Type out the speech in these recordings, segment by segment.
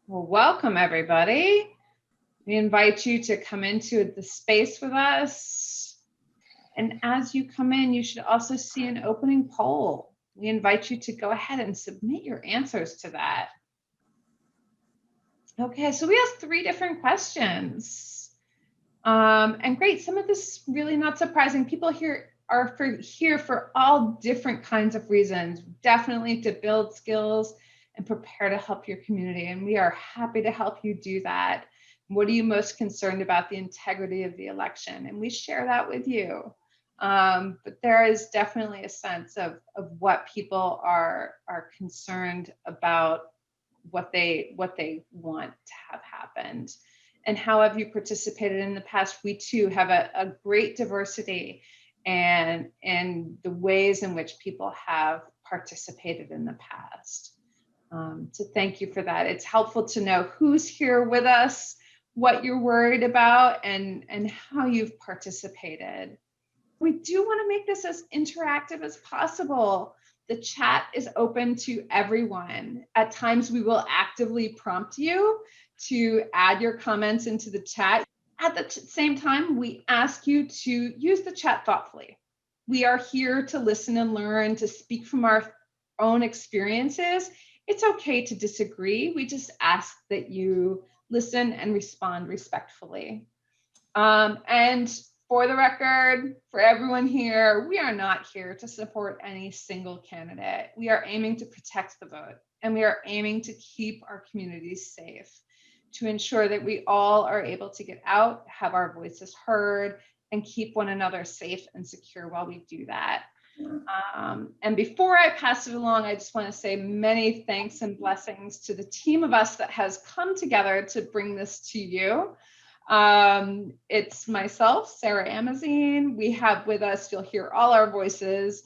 Well, welcome everybody. We invite you to come into the space with us. And as you come in, you should also see an opening poll. We invite you to go ahead and submit your answers to that. Okay, so we have 3 different questions. And great, some of this really not surprising. People here are here for all different kinds of reasons, definitely to build skills and prepare to help your community. And we are happy to help you do that. What are you most concerned about? The integrity of the election. And we share that with you. But there is definitely a sense of what people are concerned about, what they want to have happened. And how have you participated in the past? We too have a great diversity and the ways in which people have participated in the past. So thank you for that. It's helpful to know who's here with us, what you're worried about, and how you've participated. We do want to make this as interactive as possible. The chat is open to everyone. At times, we will actively prompt you to add your comments into the chat. At the same time, we ask you to use the chat thoughtfully. We are here to listen and learn, to speak from our own experiences. It's okay to disagree. We just ask that you listen and respond respectfully. And for the record, for everyone here, we are not here to support any single candidate. We are aiming to protect the vote, and we are aiming to keep our communities safe, to ensure that we all are able to get out, have our voices heard, and keep one another safe and secure while we do that. And before I pass it along, I just want to say many thanks and blessings to the team of us that has come together to bring this to you. It's myself, Sarah Amazine. We have with us, you'll hear all our voices.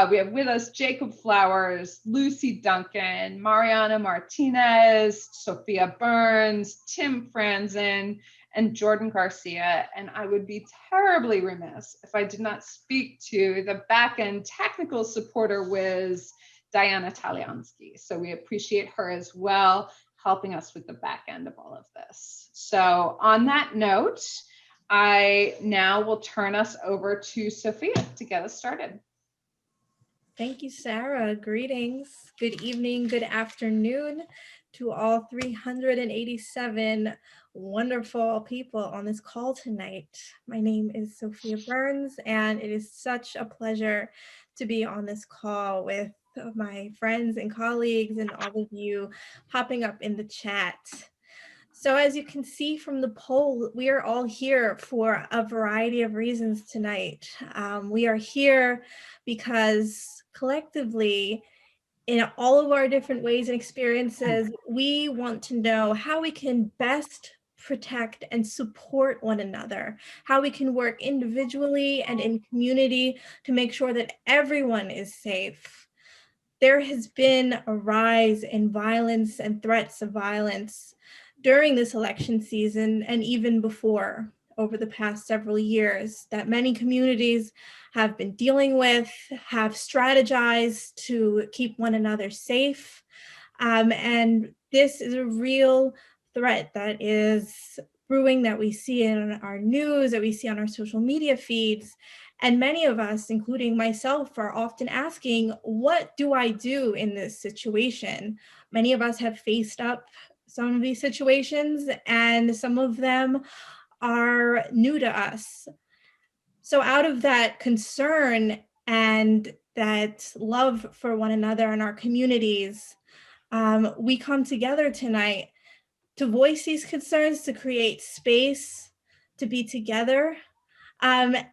We have with us Jacob Flowers, Lucy Duncan, Mariana Martinez, Sophia Burns, Tim Franzen, and Jordan Garcia. And I would be terribly remiss if I did not speak to the back-end technical supporter whiz, Diana Taliansky. So we appreciate her as well, helping us with the back end of all of this. So on that note, I now will turn us over to Sophia to get us started. Thank you, Sarah. Greetings. Good evening, good afternoon to all 387 wonderful people on this call tonight. My name is Sophia Burns, and it is such a pleasure to be on this call with my friends and colleagues and all of you hopping up in the chat. So as you can see from the poll, we are all here for a variety of reasons tonight. We are here because collectively, in all of our different ways and experiences, we want to know how we can best protect and support one another, how we can work individually and in community to make sure that everyone is safe. There has been a rise in violence and threats of violence during this election season and even before, over the past several years, that many communities have been dealing with, have strategized to keep one another safe. And this is a real threat that is brewing, that we see in our news, that we see on our social media feeds. And many of us, including myself, are often asking, what do I do in this situation? Many of us have faced up some of these situations, and some of them are new to us. So out of that concern and that love for one another and our communities, we come together tonight to voice these concerns, to create space, to be together, and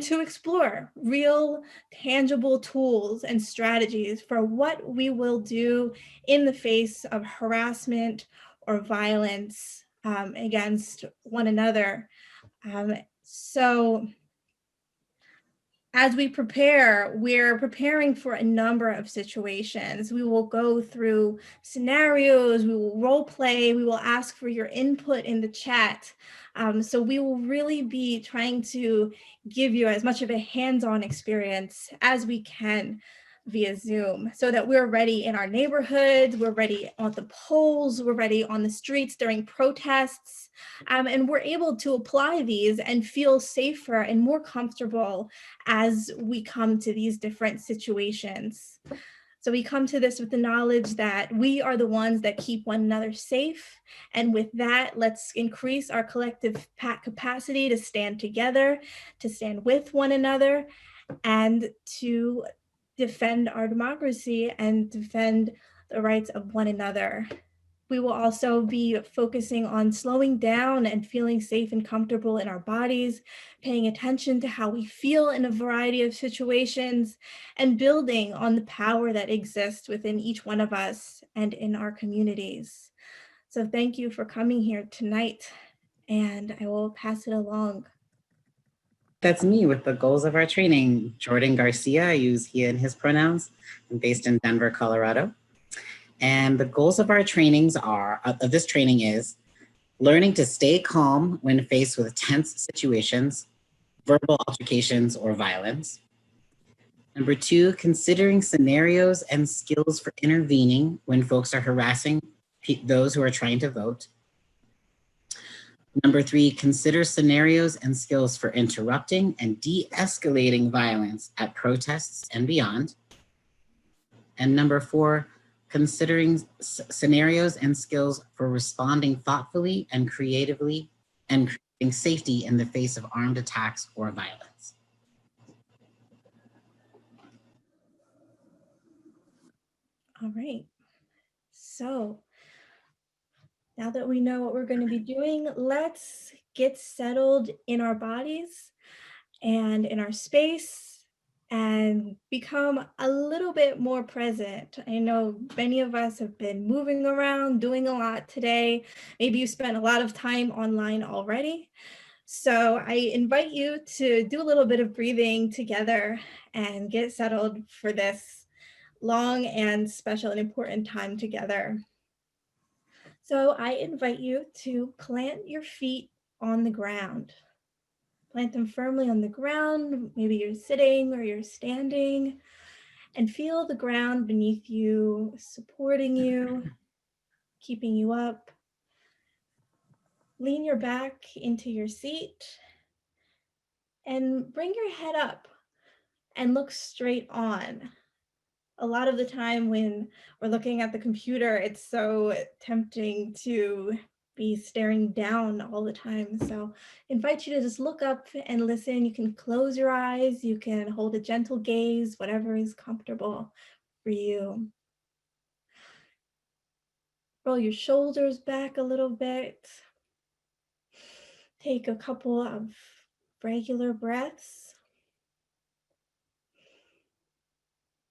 to explore real, tangible tools and strategies for what we will do in the face of harassment or violence against one another. So as we prepare, we're preparing for a number of situations. We will go through scenarios, we will role play, we will ask for your input in the chat. So we will really be trying to give you as much of a hands-on experience as we can. via Zoom so that we're ready in our neighborhoods, we're ready on the polls, we're ready on the streets during protests, and we're able to apply these and feel safer and more comfortable as we come to these different situations. So we come to this with the knowledge that we are the ones that keep one another safe. And with that, let's increase our collective capacity to stand together, to stand with one another, and to defend our democracy and defend the rights of one another. We will also be focusing on slowing down and feeling safe and comfortable in our bodies, paying attention to how we feel in a variety of situations, and building on the power that exists within each one of us and in our communities. So thank you for coming here tonight, and I will pass it along. That's me with the goals of our training. Jordan Garcia, I use he and his pronouns. I'm based in Denver, Colorado. And the goals of our trainings of this training is learning to stay calm when faced with tense situations, verbal altercations, or violence. Number 2, considering scenarios and skills for intervening when folks are harassing those who are trying to vote. Number 3, consider scenarios and skills for interrupting and de-escalating violence at protests and beyond. And number 4, considering scenarios and skills for responding thoughtfully and creatively and creating safety in the face of armed attacks or violence. All right. So now that we know what we're going to be doing, let's get settled in our bodies and in our space and become a little bit more present. I know many of us have been moving around, doing a lot today. Maybe you spent a lot of time online already. So I invite you to do a little bit of breathing together and get settled for this long and special and important time together. So I invite you to plant your feet on the ground. Plant them firmly on the ground. Maybe you're sitting or you're standing, and feel the ground beneath you, supporting you, keeping you up. Lean your back into your seat and bring your head up and look straight on. A lot of the time when we're looking at the computer, it's so tempting to be staring down all the time. So I invite you to just look up and listen. You can close your eyes, you can hold a gentle gaze, whatever is comfortable for you. Roll your shoulders back a little bit. Take a couple of regular breaths.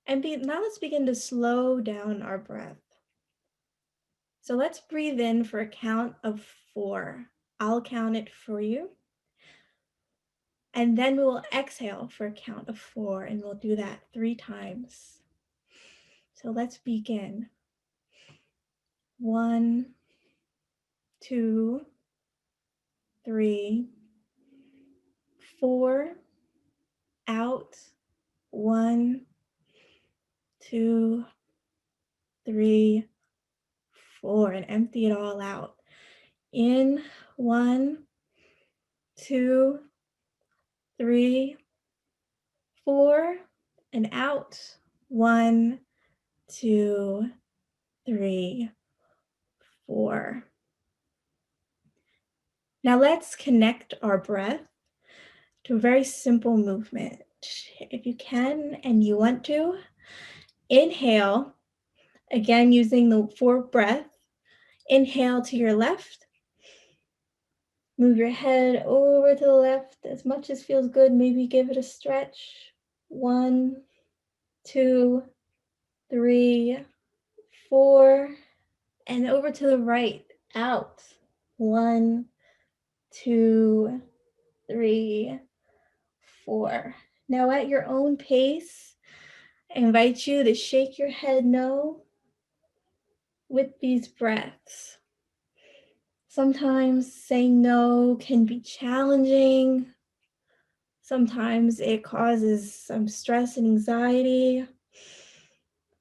And now let's begin to slow down our breath. So let's breathe in for a count of 4. I'll count it for you. And then we will exhale for a count of 4, and we'll do that 3 times. So let's begin. 1, 2, 3, 4. Out. 1, 2, 3, 4, and empty it all out. In. 1, 2, 3, 4, and out. 1, 2, 3, 4. Now let's connect our breath to a very simple movement. If you can and you want to, inhale, again using the 4 breath. Inhale to your left. Move your head over to the left as much as feels good. Maybe give it a stretch. 1, 2, 3, 4, and over to the right. Out. 1, 2, 3, 4. Now at your own pace, I invite you to shake your head no with these breaths. Sometimes saying no can be challenging. Sometimes it causes some stress and anxiety.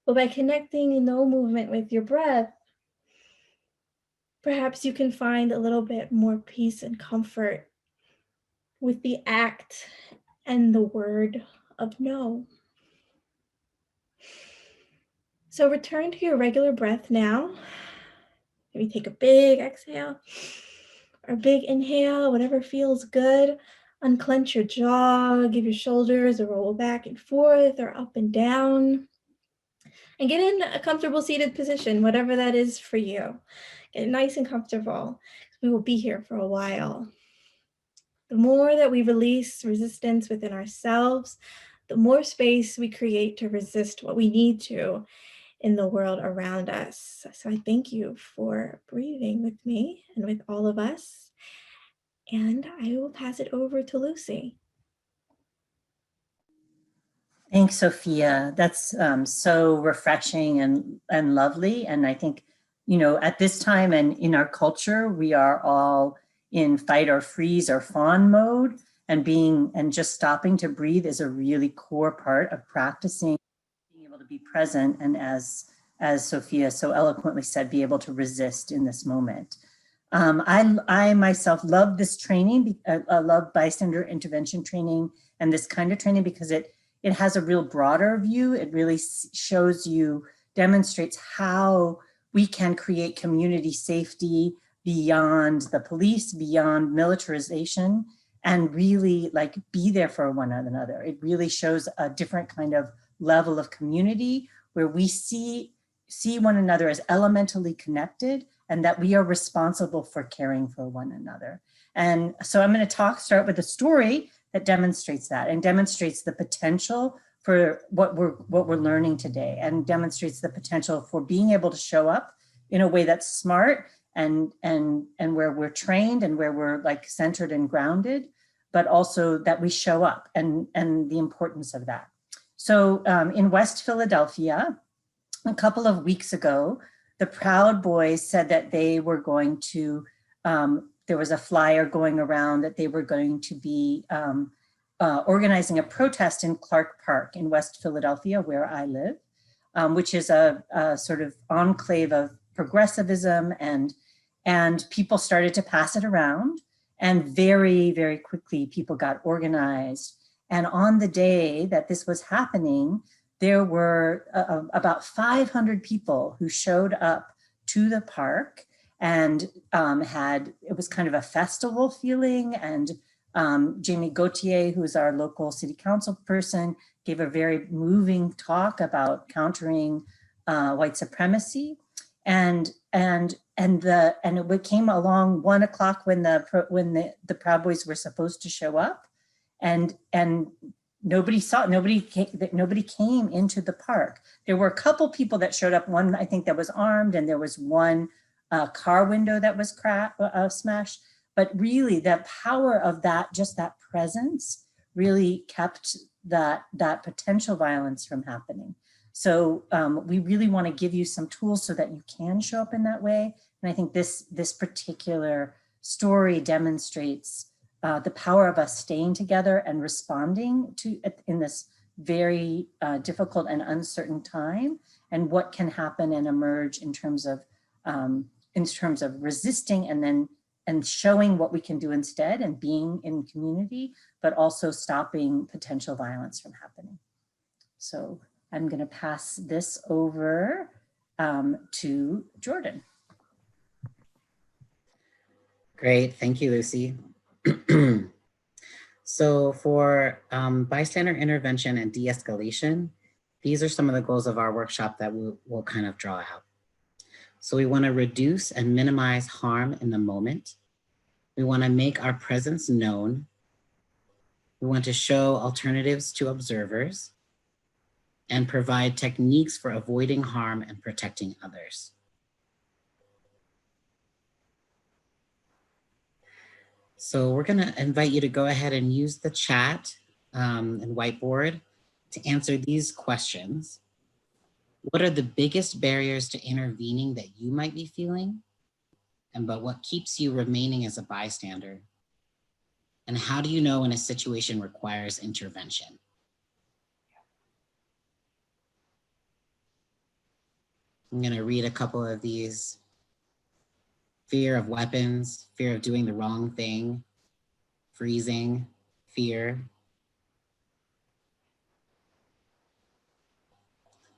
But by connecting in no movement with your breath, perhaps you can find a little bit more peace and comfort with the act and the word of no. So return to your regular breath now. Maybe take a big exhale or a big inhale, whatever feels good. Unclench your jaw, give your shoulders a roll back and forth or up and down. And get in a comfortable seated position, whatever that is for you. Get nice and comfortable. We will be here for a while. The more that we release resistance within ourselves, the more space we create to resist what we need to in the world around us. So I thank you for breathing with me and with all of us. And I will pass it over to Lucy. Thanks, Sophia. That's so refreshing and lovely. And I think, you know, at this time and in our culture, we are all in fight or freeze or fawn mode, and just stopping to breathe is a really core part of practicing being able to be present. And as Sophia so eloquently said, be able to resist in this moment. I myself love this training. I love bystander intervention training and this kind of training because it has a real broader view. It really shows you, demonstrates how we can create community safety beyond the police, beyond militarization, and really like be there for one another. It really shows a different kind of level of community where we see one another as elementally connected and that we are responsible for caring for one another. And so I'm going to start with a story that demonstrates that and demonstrates the potential for what we're learning today, and demonstrates the potential for being able to show up in a way that's smart and where we're trained and where we're like centered and grounded, but also that we show up and the importance of that. So in West Philadelphia, a couple of weeks ago, the Proud Boys said that they were going to there was a flyer going around that they were going to be organizing a protest in Clark Park in West Philadelphia, where I live, which is a sort of enclave of progressivism, and people started to pass it around, and very, very quickly people got organized. And on the day that this was happening, there were about 500 people who showed up to the park, and it was kind of a festival feeling. And Jamie Gauthier, who is our local city council person, gave a very moving talk about countering white supremacy. And it came along 1 o'clock when the Proud Boys were supposed to show up, and nobody came into the park. There were a couple people that showed up, one I think that was armed, and there was one car window that was smashed. But really the power of that, just that presence, really kept that potential violence from happening. So we really want to give you some tools so that you can show up in that way. And I think this particular story demonstrates the power of us staying together and responding to in this very difficult and uncertain time, and what can happen and emerge in terms of resisting and showing what we can do instead and being in community, but also stopping potential violence from happening. So I'm going to pass this over to Jordan. Great, thank you, Lucy. So for bystander intervention and de-escalation, these are some of the goals of our workshop that we'll kind of draw out. So we want to reduce and minimize harm in the moment. We want to make our presence known. We want to show alternatives to observers and provide techniques for avoiding harm and protecting others. So we're going to invite you to go ahead and use the chat and whiteboard to answer these questions. What are the biggest barriers to intervening that you might be feeling? But what keeps you remaining as a bystander? And how do you know when a situation requires intervention? I'm going to read a couple of these. Fear of weapons, fear of doing the wrong thing, freezing, fear,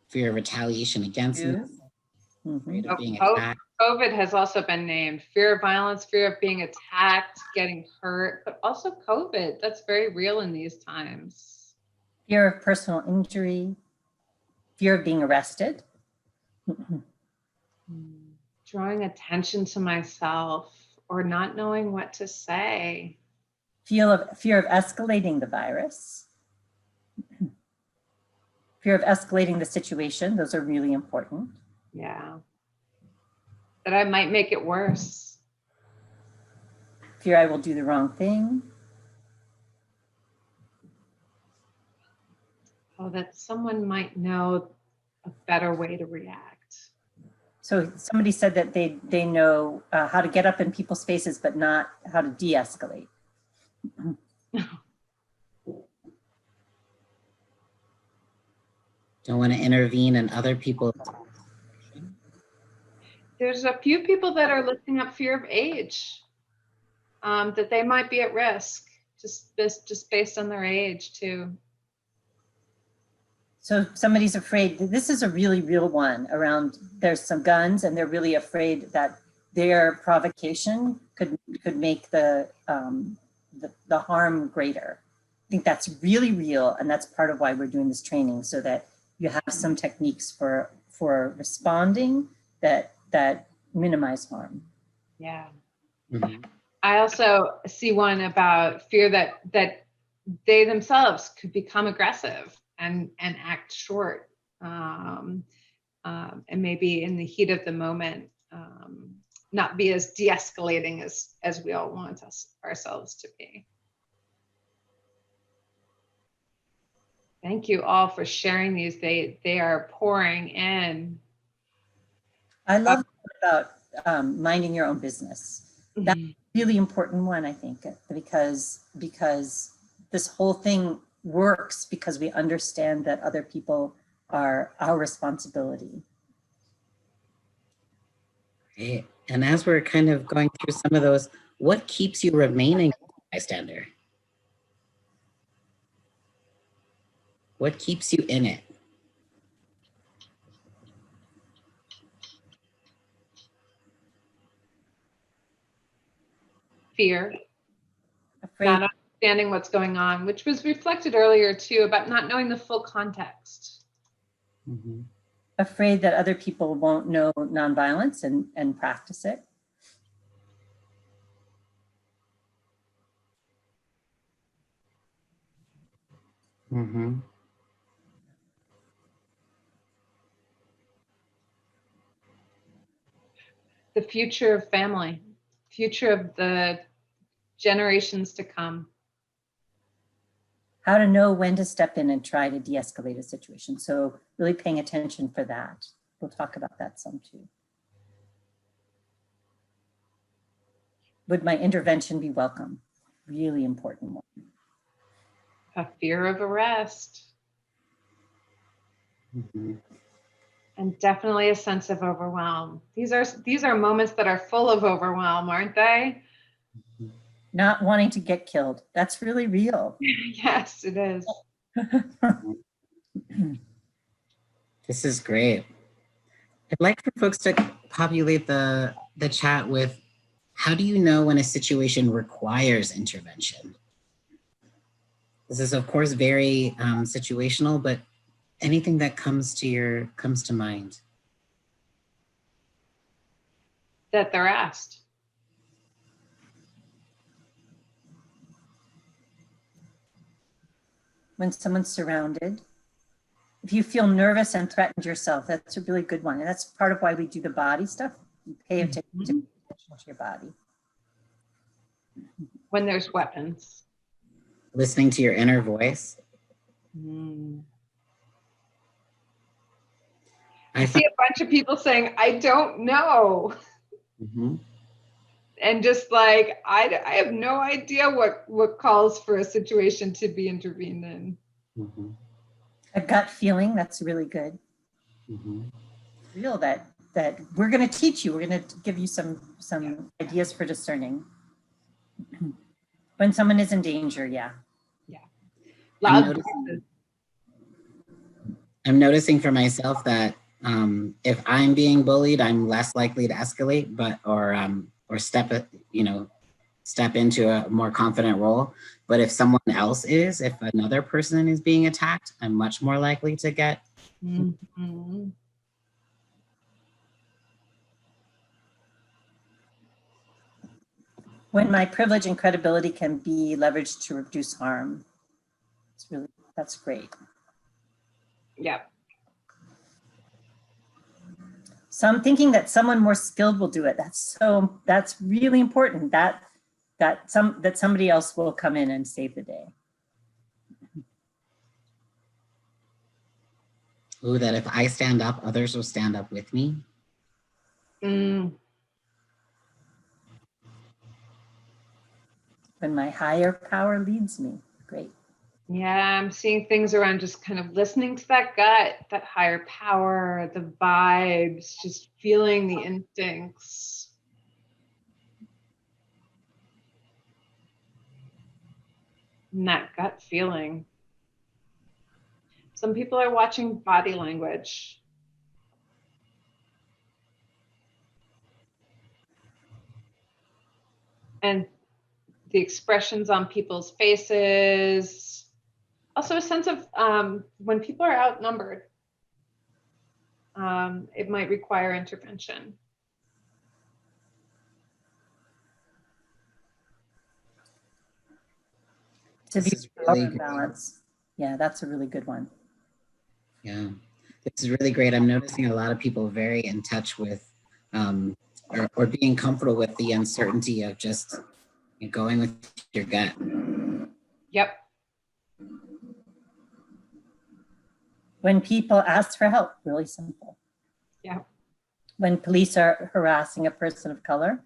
fear of retaliation against me, afraid of being attacked. COVID has also been named. Fear of violence, fear of being attacked, getting hurt, but also COVID. That's very real in these times. Fear of personal injury, fear of being arrested. Drawing attention to myself or not knowing what to say. Fear of escalating the virus. Fear of escalating the situation. Those are really important. Yeah. That I might make it worse. Fear I will do the wrong thing. Oh, that someone might know a better way to react. So somebody said that they know how to get up in people's faces, but not how to de-escalate. Don't want to intervene in other people's. There's a few people that are lifting up fear of age, that they might be at risk, just based on their age too. So somebody's afraid, this is a really real one around, there's some guns and they're really afraid that their provocation could make the harm greater. I think that's really real, and that's part of why we're doing this training, so that you have some techniques for responding that minimize harm. Yeah. Mhm. I also see one about fear that they themselves could become aggressive and act short, and maybe in the heat of the moment, not be as de-escalating as we all want ourselves to be. Thank you all for sharing these. They are pouring in. I love about minding your own business. That's a really important one, I think, because this whole thing works because we understand that other people are our responsibility. Great. And as we're kind of going through some of those, what keeps you remaining a bystander? What keeps you in it? Fear, Afraid, not understanding what's going on, which was reflected earlier too, about not knowing the full context. Mhm. afraid that other people won't know nonviolence and practice it. Mhm. The future of family, future of the generations to come. How to know when to step in and try to de-escalate a situation. So really paying attention for that. We'll talk about that some too. Would my intervention be welcome? Really important one. A fear of arrest, Mhm. and definitely a sense of overwhelm. These are moments that are full of overwhelm, aren't they? Not wanting to get killed. That's really real. Yes, it is. This is great. I'd like for folks to populate the chat with, how do you know when a situation requires intervention? This is of course very situational, but anything that comes to mind. That they're asked. When someone's surrounded. If you feel nervous and threatened yourself, that's a really good one. And that's part of why we do the body stuff. You pay attention to your body. When there's weapons. Listening to your inner voice. I see a bunch of people saying, I don't know. Mhm. And just like, I have no idea what calls for a situation to be intervened in. Mhm. A gut feeling, that's really good. Mhm. real that we're going to teach you. We're going to give you some ideas for discerning when someone is in danger. Yeah. Loud I'm noticing for myself that if I'm being bullied, I'm less likely to escalate, or step into a more confident role. But if someone else is, if another person is being attacked, I'm much more likely to get. Mm-hmm. When my privilege and credibility can be leveraged to reduce harm. That's great. Yeah. So I'm thinking that someone more skilled will do it. That's really important. That somebody else will come in and save the day. Ooh, that if I stand up, others will stand up with me. Mm. When my higher power leads me. Great. Yeah, I'm seeing things around just kind of listening to that gut, that higher power, the vibes, just feeling the instincts. And that gut feeling. Some people are watching body language. And the expressions on people's faces. Also a sense of when people are outnumbered, it might require intervention. To This be is really great. balance. Yeah, that's a really good one. Yeah, this is really great. I'm noticing a lot of people very in touch with or being comfortable with the uncertainty of just going with your gut. Yep. When people ask for help, really simple. Yeah. When police are harassing a person of color.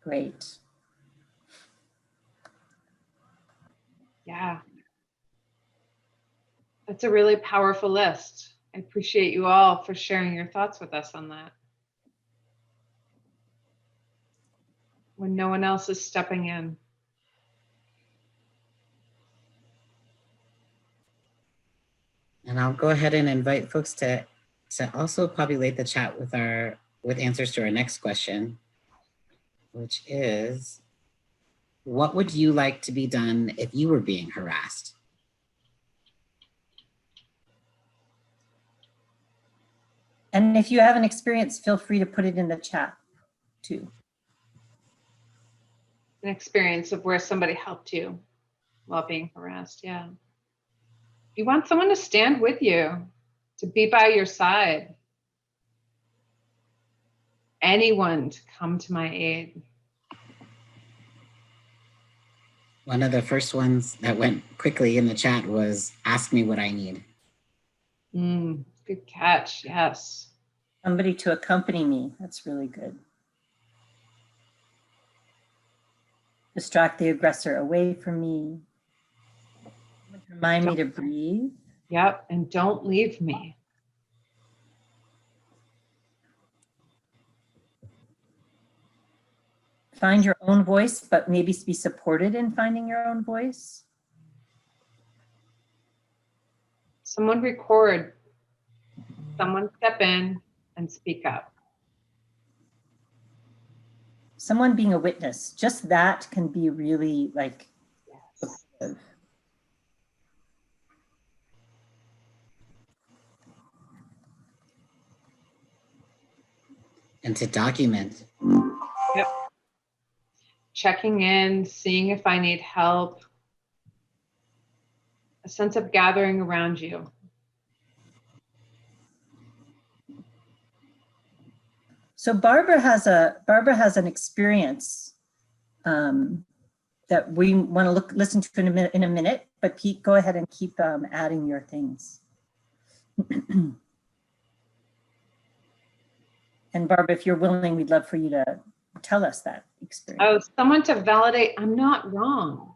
Great. Yeah. That's a really powerful list. I appreciate you all for sharing your thoughts with us on that. When no one else is stepping in. And I'll go ahead and invite folks to also populate the chat with answers to our next question, which is, what would you like to be done if you were being harassed? And if you have an experience, feel free to put it in the chat too. An experience of where somebody helped you while being harassed. Yeah. You want someone to stand with you, to be by your side. Anyone to come to my aid. One of the first ones that went quickly in the chat was, ask me what I need. Good catch, yes. Somebody to accompany me, that's really good. Distract the aggressor away from me. Remind me to breathe. Yep, and don't leave me. Find your own voice, but maybe be supported in finding your own voice. Someone record. Someone step in and speak up. Someone being a witness, just that can be really like, yes. And to document. Yep. Checking in, seeing if I need help. A sense of gathering around you. So Barbara has an experience that we want to listen to in a minute, but Pete, go ahead and keep adding your things. And Barbara, if you're willing, we'd love for you to tell us that experience. Oh, someone to validate I'm not wrong.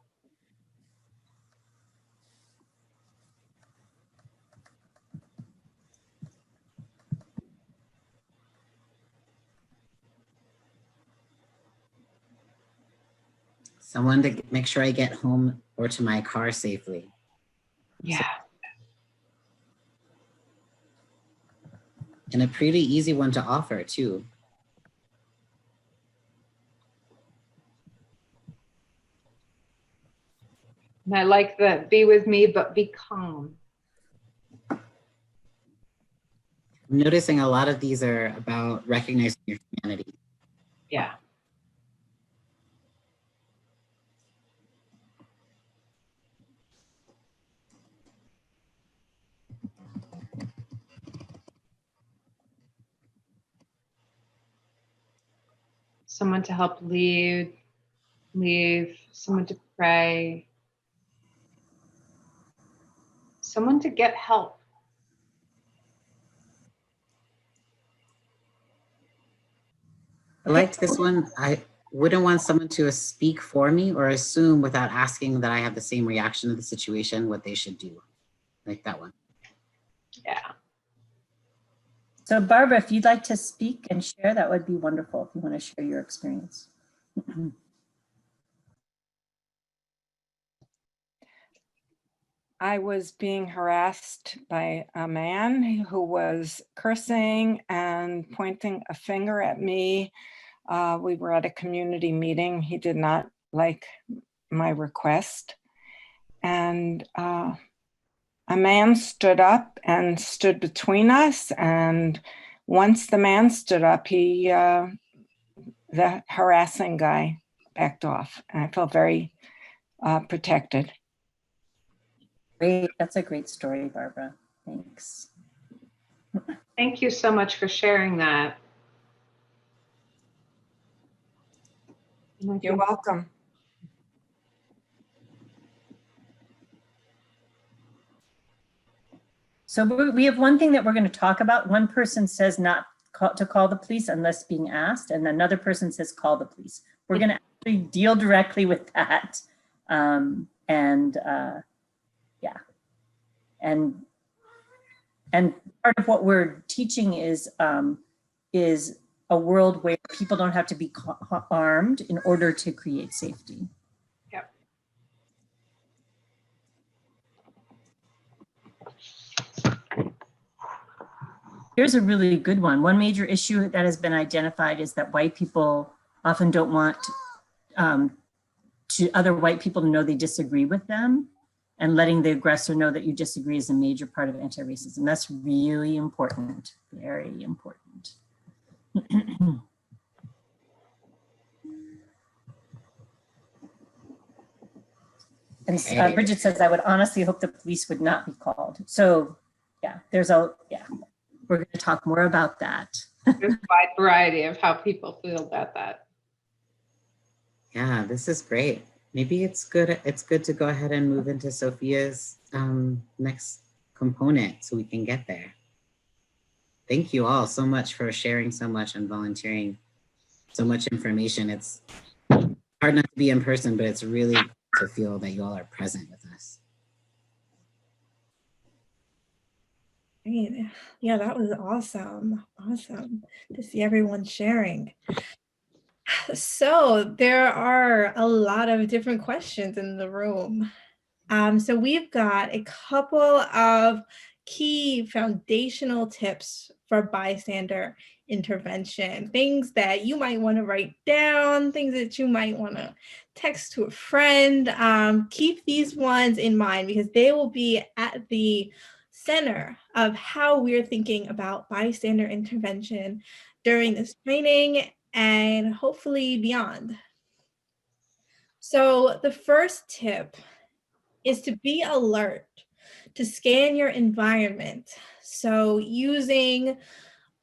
Someone to make sure I get home or to my car safely. Yeah. And a pretty easy one to offer too. And I like the be with me, but be calm. I'm noticing a lot of these are about recognizing your humanity. Yeah. Someone to help lead, someone to pray, someone to get help. I liked this one. I wouldn't want someone to speak for me or assume without asking that I have the same reaction to the situation, what they should do. Like that one. Yeah. So Barbara, if you'd like to speak and share, that would be wonderful if you want to share your experience. I was being harassed by a man who was cursing and pointing a finger at me. We were at a community meeting. He did not like my request. And a man stood up and stood between us. And once the man stood up, the harassing guy backed off. And I felt very protected. Great, that's a great story, Barbara. Thanks. Thank you so much for sharing that. You're welcome. So we have one thing that we're going to talk about. One person says not to call the police unless being asked, and another person says call the police. We're going to actually deal directly with that. And part of what we're teaching is a world where people don't have to be armed in order to create safety. Yep. Here's a really good one. One major issue that has been identified is that white people often don't want to other white people to know they disagree with them, and letting the aggressor know that you disagree is a major part of anti-racism. That's really important, very important. And Bridget says, I would honestly hope the police would not be called. So yeah, we're going to talk more about that. There's a wide variety of how people feel about that. Yeah, this is great. Maybe it's good to go ahead and move into Sophia's next component so we can get there. Thank you all so much for sharing so much and volunteering so much information. It's hard not to be in person, but it's really good to feel that you all are present with us. Yeah, that was awesome. Awesome to see everyone sharing. So there are a lot of different questions in the room. So we've got a couple of key foundational tips for bystander intervention, things that you might want to write down, things that you might want to text to a friend. Keep these ones in mind because they will be at the center of how we're thinking about bystander intervention during this training and hopefully beyond. So the first tip is to be alert, to scan your environment. So using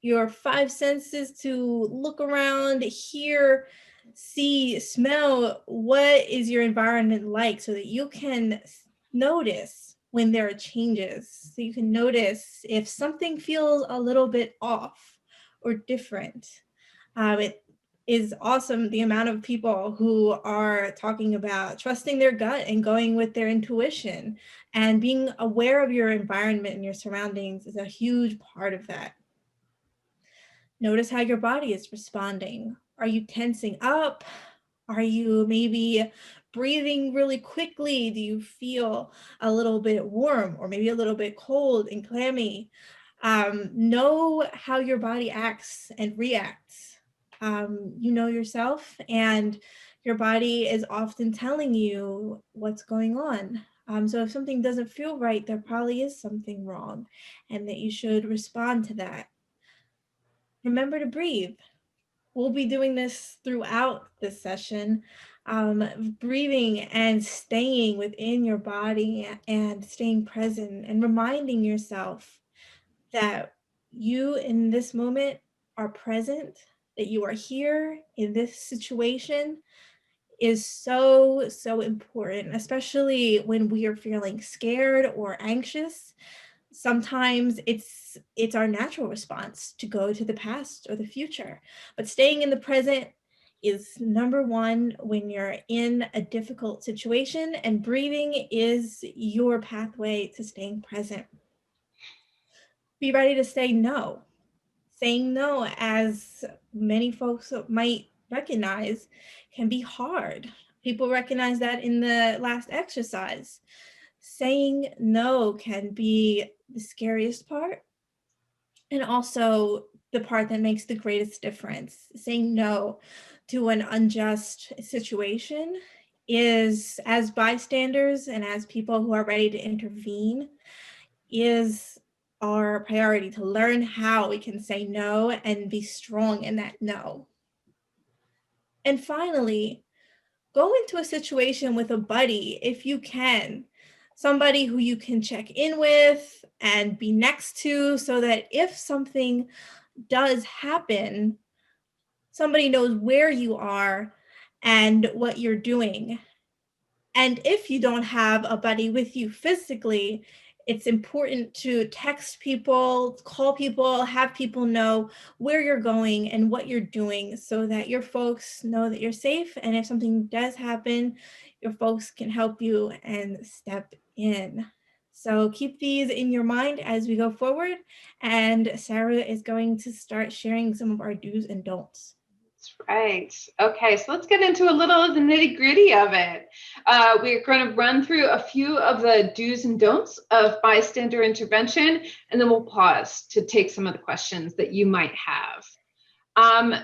your 5 senses to look around, hear, see, smell, what is your environment like so that you can notice when there are changes. So you can notice if something feels a little bit off or different. It is awesome the amount of people who are talking about trusting their gut and going with their intuition, and being aware of your environment and your surroundings is a huge part of that. Notice how your body is responding. Are you tensing up? Are you maybe breathing really quickly? Do you feel a little bit warm or maybe a little bit cold and clammy? Know how your body acts and reacts. You know yourself, and your body is often telling you what's going on. So if something doesn't feel right, there probably is something wrong, and that you should respond to that. Remember to breathe. We'll be doing this throughout this session, breathing and staying within your body and staying present and reminding yourself that you in this moment are present, that you are here in this situation is so, so important, especially when we are feeling scared or anxious. Sometimes it's our natural response to go to the past or the future, but staying in the present is number one when you're in a difficult situation, and breathing is your pathway to staying present. Be ready to say no. Saying no, as many folks might recognize, can be hard. People recognize that in the last exercise. Saying no can be the scariest part, and also the part that makes the greatest difference. Saying no to an unjust situation is, as bystanders and as people who are ready to intervene, is our priority, to learn how we can say no and be strong in that no. And finally, go into a situation with a buddy if you can, somebody who you can check in with and be next to, so that if something does happen, somebody knows where you are and what you're doing. And if you don't have a buddy with you physically, it's important to text people, call people, have people know where you're going and what you're doing, so that your folks know that you're safe. And if something does happen, your folks can help you and step in. So keep these in your mind as we go forward. And Sarah is going to start sharing some of our do's and don'ts. That's right. Okay, so let's get into a little of the nitty gritty of it. We're going to run through a few of the do's and don'ts of bystander intervention, and then we'll pause to take some of the questions that you might have.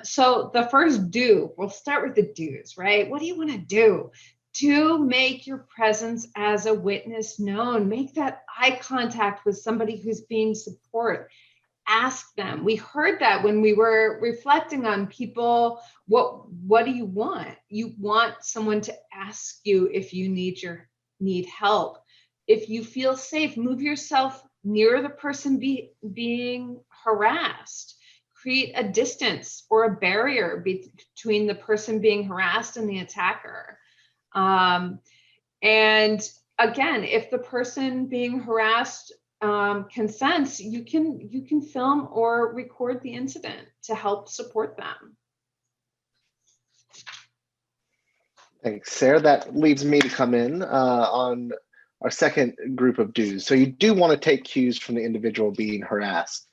So the first do, we'll start with the do's, right? What do you want to do? To make your presence as a witness known. Make that eye contact with somebody who's being supported. Ask them. We heard that when we were reflecting on people. What do you want? You want someone to ask you if you need help. If you feel safe, move yourself near the person being harassed. Create a distance or a barrier between the person being harassed and the attacker. And again, if the person being harassed consents, you can film or record the incident to help support them. Thanks, Sarah. That leads me to come in on our second group of do's. So you do want to take cues from the individual being harassed.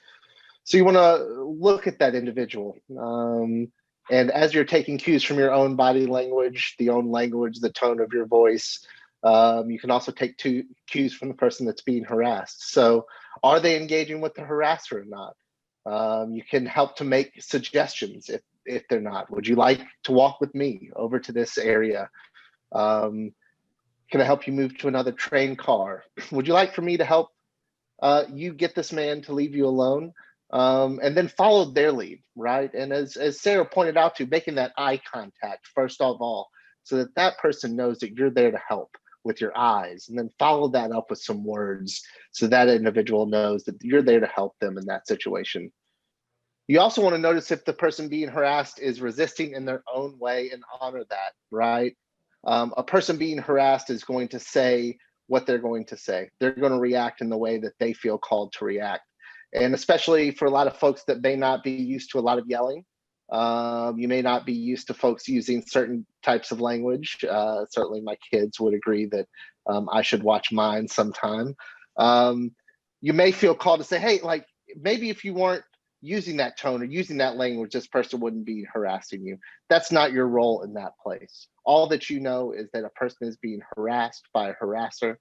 So you want to look at that individual. And as you're taking cues from your own body language, the tone of your voice, you can also take cues from the person that's being harassed. So are they engaging with the harasser or not? You can help to make suggestions if they're not. Would you like to walk with me over to this area? Can I help you move to another train car? Would you like for me to help you get this man to leave you alone? And then follow their lead, right? And as Sarah pointed out to, making that eye contact first of all, so that that person knows that you're there to help with your eyes, and then follow that up with some words so that individual knows that you're there to help them in that situation. You also want to notice if the person being harassed is resisting in their own way, and honor that, right? A person being harassed is going to say what they're going to say. They're going to react in the way that they feel called to react. And especially for a lot of folks that may not be used to a lot of yelling, you may not be used to folks using certain types of language. Certainly my kids would agree that I should watch mine sometime. You may feel called to say, hey, like maybe if you weren't using that tone or using that language, this person wouldn't be harassing you. That's not your role in that place. All that you know is that a person is being harassed by a harasser,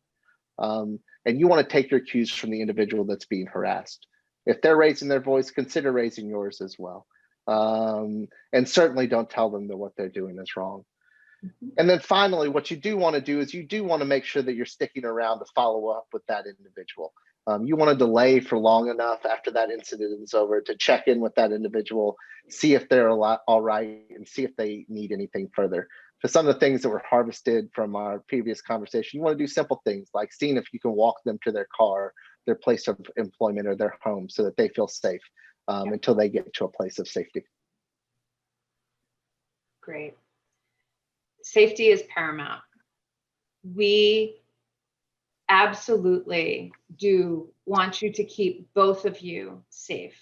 and you want to take your cues from the individual that's being harassed. If they're raising their voice, consider raising yours as well. And certainly don't tell them that what they're doing is wrong. And then finally, what you do want to do is you do want to make sure that you're sticking around to follow up with that individual. You want to delay for long enough after that incident is over to check in with that individual, see if they're all right, and see if they need anything further. For some of the things that were harvested from our previous conversation, you want to do simple things like seeing if you can walk them to their car, their place of employment, or their home so that they feel safe until they get to a place of safety. Great. Safety is paramount. We absolutely do want you to keep both of you safe.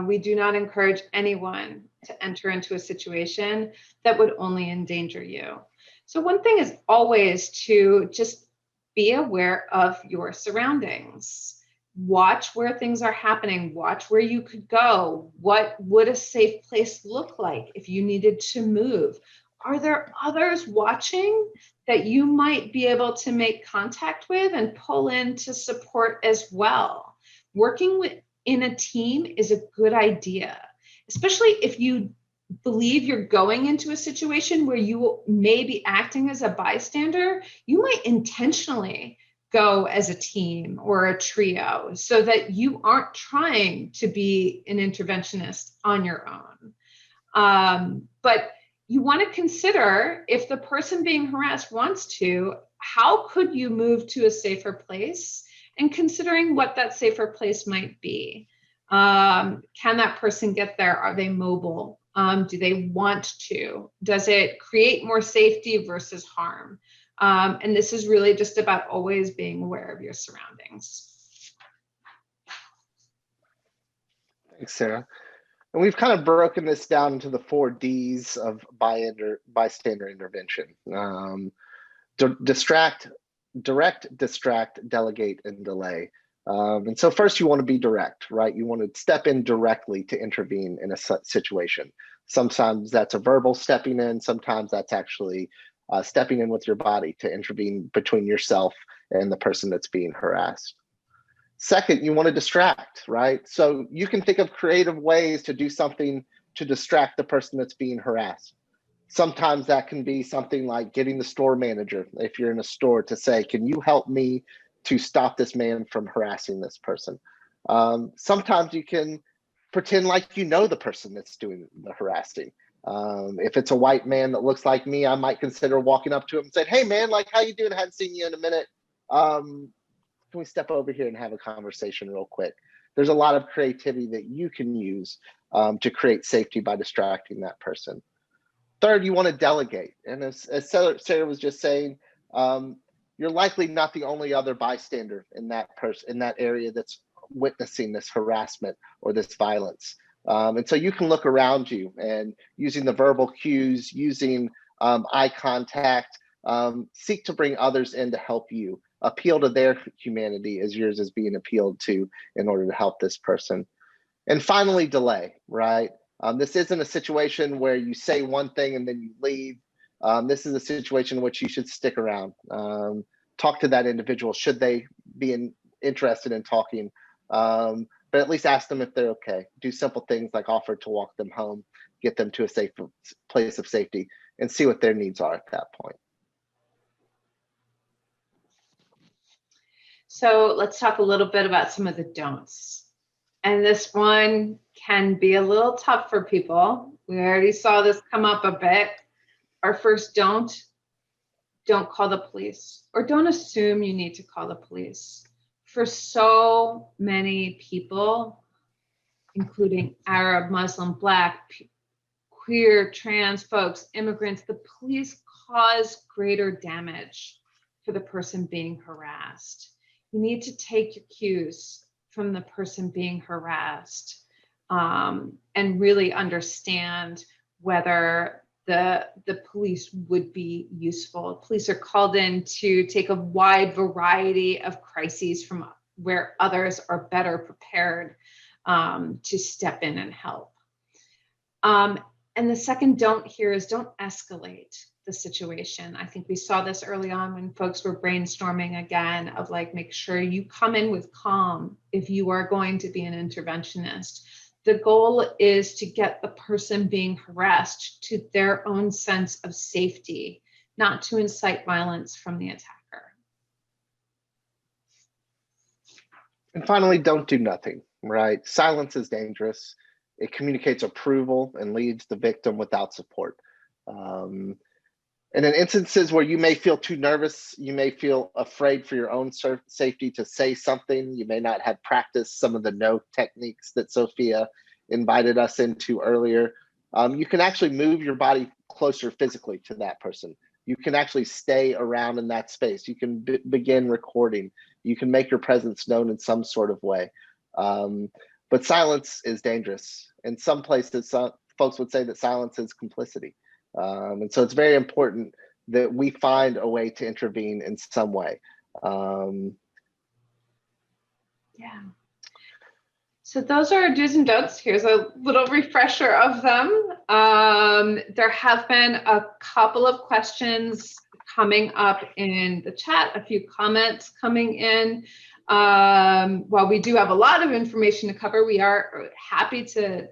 We do not encourage anyone to enter into a situation that would only endanger you. So one thing is always to just be aware of your surroundings. Watch where things are happening. Watch where you could go. What would a safe place look like if you needed to move? Are there others watching that you might be able to make contact with and pull in to support as well? Working in a team is a good idea, especially if you believe you're going into a situation where you may be acting as a bystander. You might intentionally go as a team or a trio so that you aren't trying to be an interventionist on your own. But you want to consider, if the person being harassed wants to, how could you move to a safer place, and considering what that safer place might be. Can that person get there? Are they mobile? Do they want to? Does it create more safety versus harm? And this is really just about always being aware of your surroundings. Thanks, Sarah. And we've kind of broken this down into the 4 Ds of bystander intervention. Distract, direct, distract, delegate, and delay. And so first you want to be direct, right? You want to step in directly to intervene in a situation. Sometimes that's a verbal stepping in. Sometimes that's actually stepping in with your body to intervene between yourself and the person that's being harassed. Second, you want to distract, right? So you can think of creative ways to do something to distract the person that's being harassed. Sometimes that can be something like getting the store manager, if you're in a store, to say, can you help me to stop this man from harassing this person? Sometimes you can pretend like you know the person that's doing the harassing. If it's a white man that looks like me, I might consider walking up to him and saying, hey man, like, how you doing? I hadn't seen you in a minute. Can we step over here and have a conversation real quick? There's a lot of creativity that you can use to create safety by distracting that person. Third, you want to delegate. And as Sarah was just saying, you're likely not the only other bystander in that area that's witnessing this harassment or this violence. And so you can look around you, and using the verbal cues, using eye contact, seek to bring others in to help you. Appeal to their humanity as yours is being appealed to in order to help this person. And finally, delay, right? This isn't a situation where you say one thing and then you leave. This is a situation in which you should stick around. Talk to that individual should they be interested in talking, but at least ask them if they're okay. Do simple things like offer to walk them home, get them to a safe place of safety, and see what their needs are at that point. So let's talk a little bit about some of the don'ts. And this one can be a little tough for people. We already saw this come up a bit. Our first don't call the police, or don't assume you need to call the police. For so many people, including Arab, Muslim, Black, queer, trans folks, immigrants, the police cause greater damage for the person being harassed. You need to take your cues from the person being harassed and really understand whether the police would be useful. Police are called in to take a wide variety of crises from where others are better prepared. to step in and help. And the second don't here is don't escalate the situation. I think we saw this early on when folks were brainstorming again of like, make sure you come in with calm if you are going to be an interventionist. The goal is to get the person being harassed to their own sense of safety, not to incite violence from the attacker. And finally, don't do nothing, right? Silence is dangerous. It communicates approval and leaves the victim without support. And in instances where you may feel too nervous, you may feel afraid for your own safety to say something, you may not have practiced some of the no techniques that Sophia invited us into earlier, you can actually move your body closer physically to that person. You can actually stay around in that space. You can begin recording. You can make your presence known in some sort of way. But silence is dangerous. In some places, folks would say that silence is complicity. And so it's very important that we find a way to intervene in some way. Yeah. So those are our do's and don'ts. Here's a little refresher of them. There have been a couple of questions coming up in the chat, a few comments coming in. While we do have a lot of information to cover, we are happy to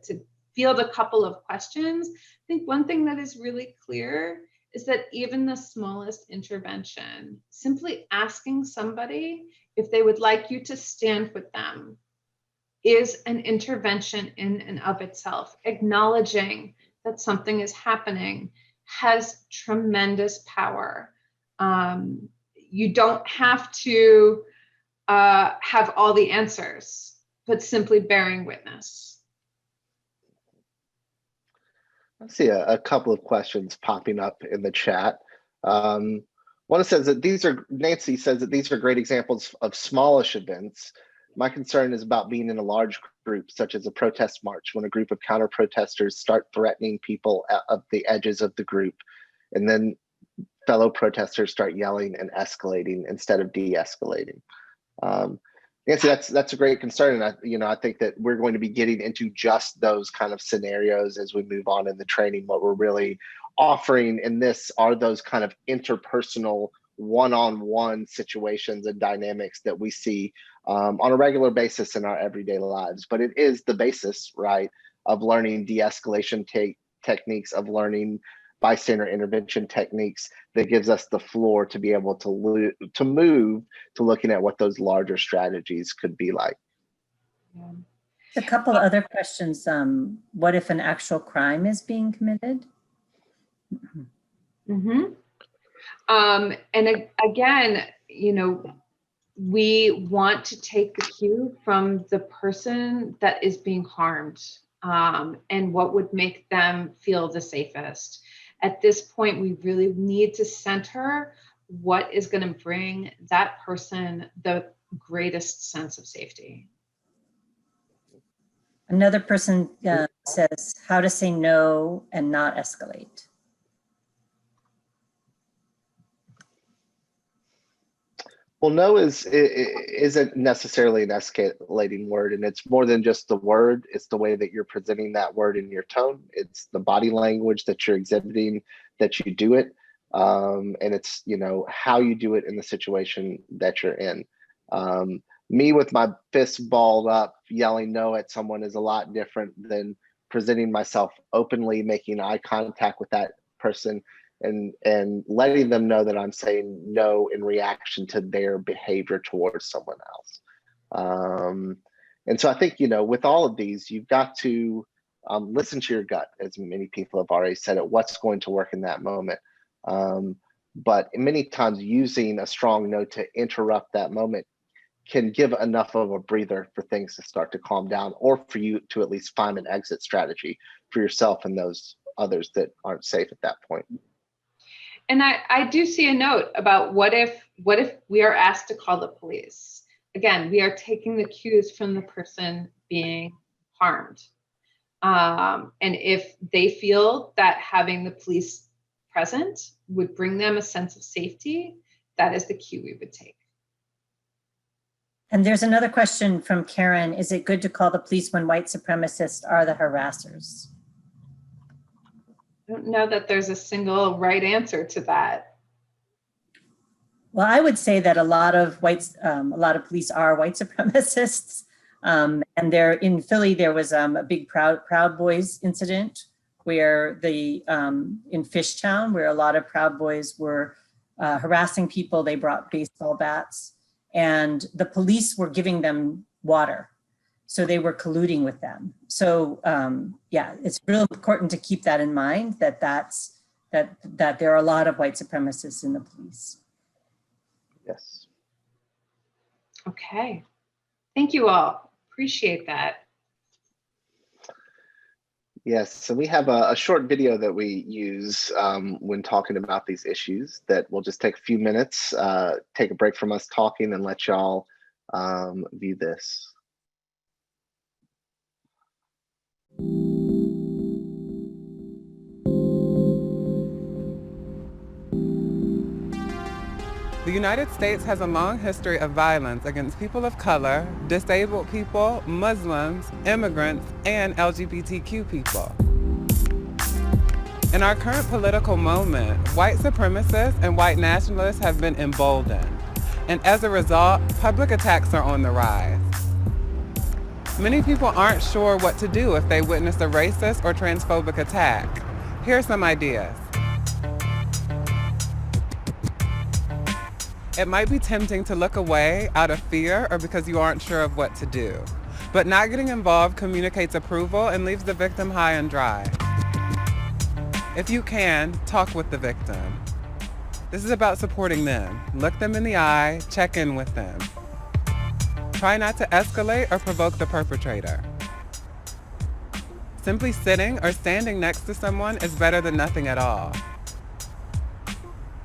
field a couple of questions. I think one thing that is really clear is that even the smallest intervention, simply asking somebody if they would like you to stand with them, is an intervention in and of itself. Acknowledging that something is happening has tremendous power. You don't have to have all the answers, but simply bearing witness. I see a couple of questions popping up in the chat. One says that Nancy says that these are great examples of smallish events. My concern is about being in a large group, such as a protest march, when a group of counter protesters start threatening people at the edges of the group, and then fellow protesters start yelling and escalating instead of de-escalating. Nancy, that's a great concern, and I think that we're going to be getting into just those kind of scenarios as we move on in the training. What we're really offering in this are those kind of interpersonal, one-on-one situations and dynamics that we see on a regular basis in our everyday lives. But it is the basis, right, of learning de-escalation techniques, of learning bystander intervention techniques that gives us the floor to be able to move to looking at what those larger strategies could be like. Yeah. A couple of other questions. What if an actual crime is being committed? Mm-hmm. And again, we want to take the cue from the person that is being harmed, and what would make them feel the safest. At this point, we really need to center what is going to bring that person the greatest sense of safety. Another person says how to say no and not escalate. Well, no isn't necessarily an escalating word, and it's more than just the word. It's the way that you're presenting that word in your tone. It's the body language that you're exhibiting, that you do it, and it's how you do it in the situation that you're in. Me with my fist balled up, yelling no at someone is a lot different than presenting myself openly, making eye contact with that person, and letting them know that I'm saying no in reaction to their behavior towards someone else. And so I think, with all of these, you've got to listen to your gut, as many people have already said it, what's going to work in that moment. But many times using a strong no to interrupt that moment can give enough of a breather for things to start to calm down, or for you to at least find an exit strategy for yourself and those others that aren't safe at that point. And I do see a note about what if we are asked to call the police. Again, we are taking the cues from the person being harmed. And if they feel that having the police present would bring them a sense of safety, that is the cue we would take. And there's another question from Karen. Is it good to call the police when white supremacists are the harassers? I don't know that there's a single right answer to that. Well, I would say that a lot of police are white supremacists. And there in Philly, there was a big Proud Boys incident where in Fishtown, where a lot of Proud Boys were harassing people. They brought baseball bats and the police were giving them water. So they were colluding with them. So yeah, it's real important to keep that in mind, that there are a lot of white supremacists in the police. Yes. Okay. Thank you all. Appreciate that. Yes, so we have a short video that we use when talking about these issues that will just take a few minutes, take a break from us talking and let y'all view this. The United States has a long history of violence against people of color, disabled people, Muslims, immigrants, and LGBTQ people. In our current political moment, white supremacists and white nationalists have been emboldened, and as a result, public attacks are on the rise. Many people aren't sure what to do if they witness a racist or transphobic attack. Here are some ideas. It might be tempting to look away out of fear or because you aren't sure of what to do. But not getting involved communicates approval and leaves the victim high and dry. If you can, talk with the victim. This is about supporting them. Look them in the eye, check in with them. Try not to escalate or provoke the perpetrator. Simply sitting or standing next to someone is better than nothing at all.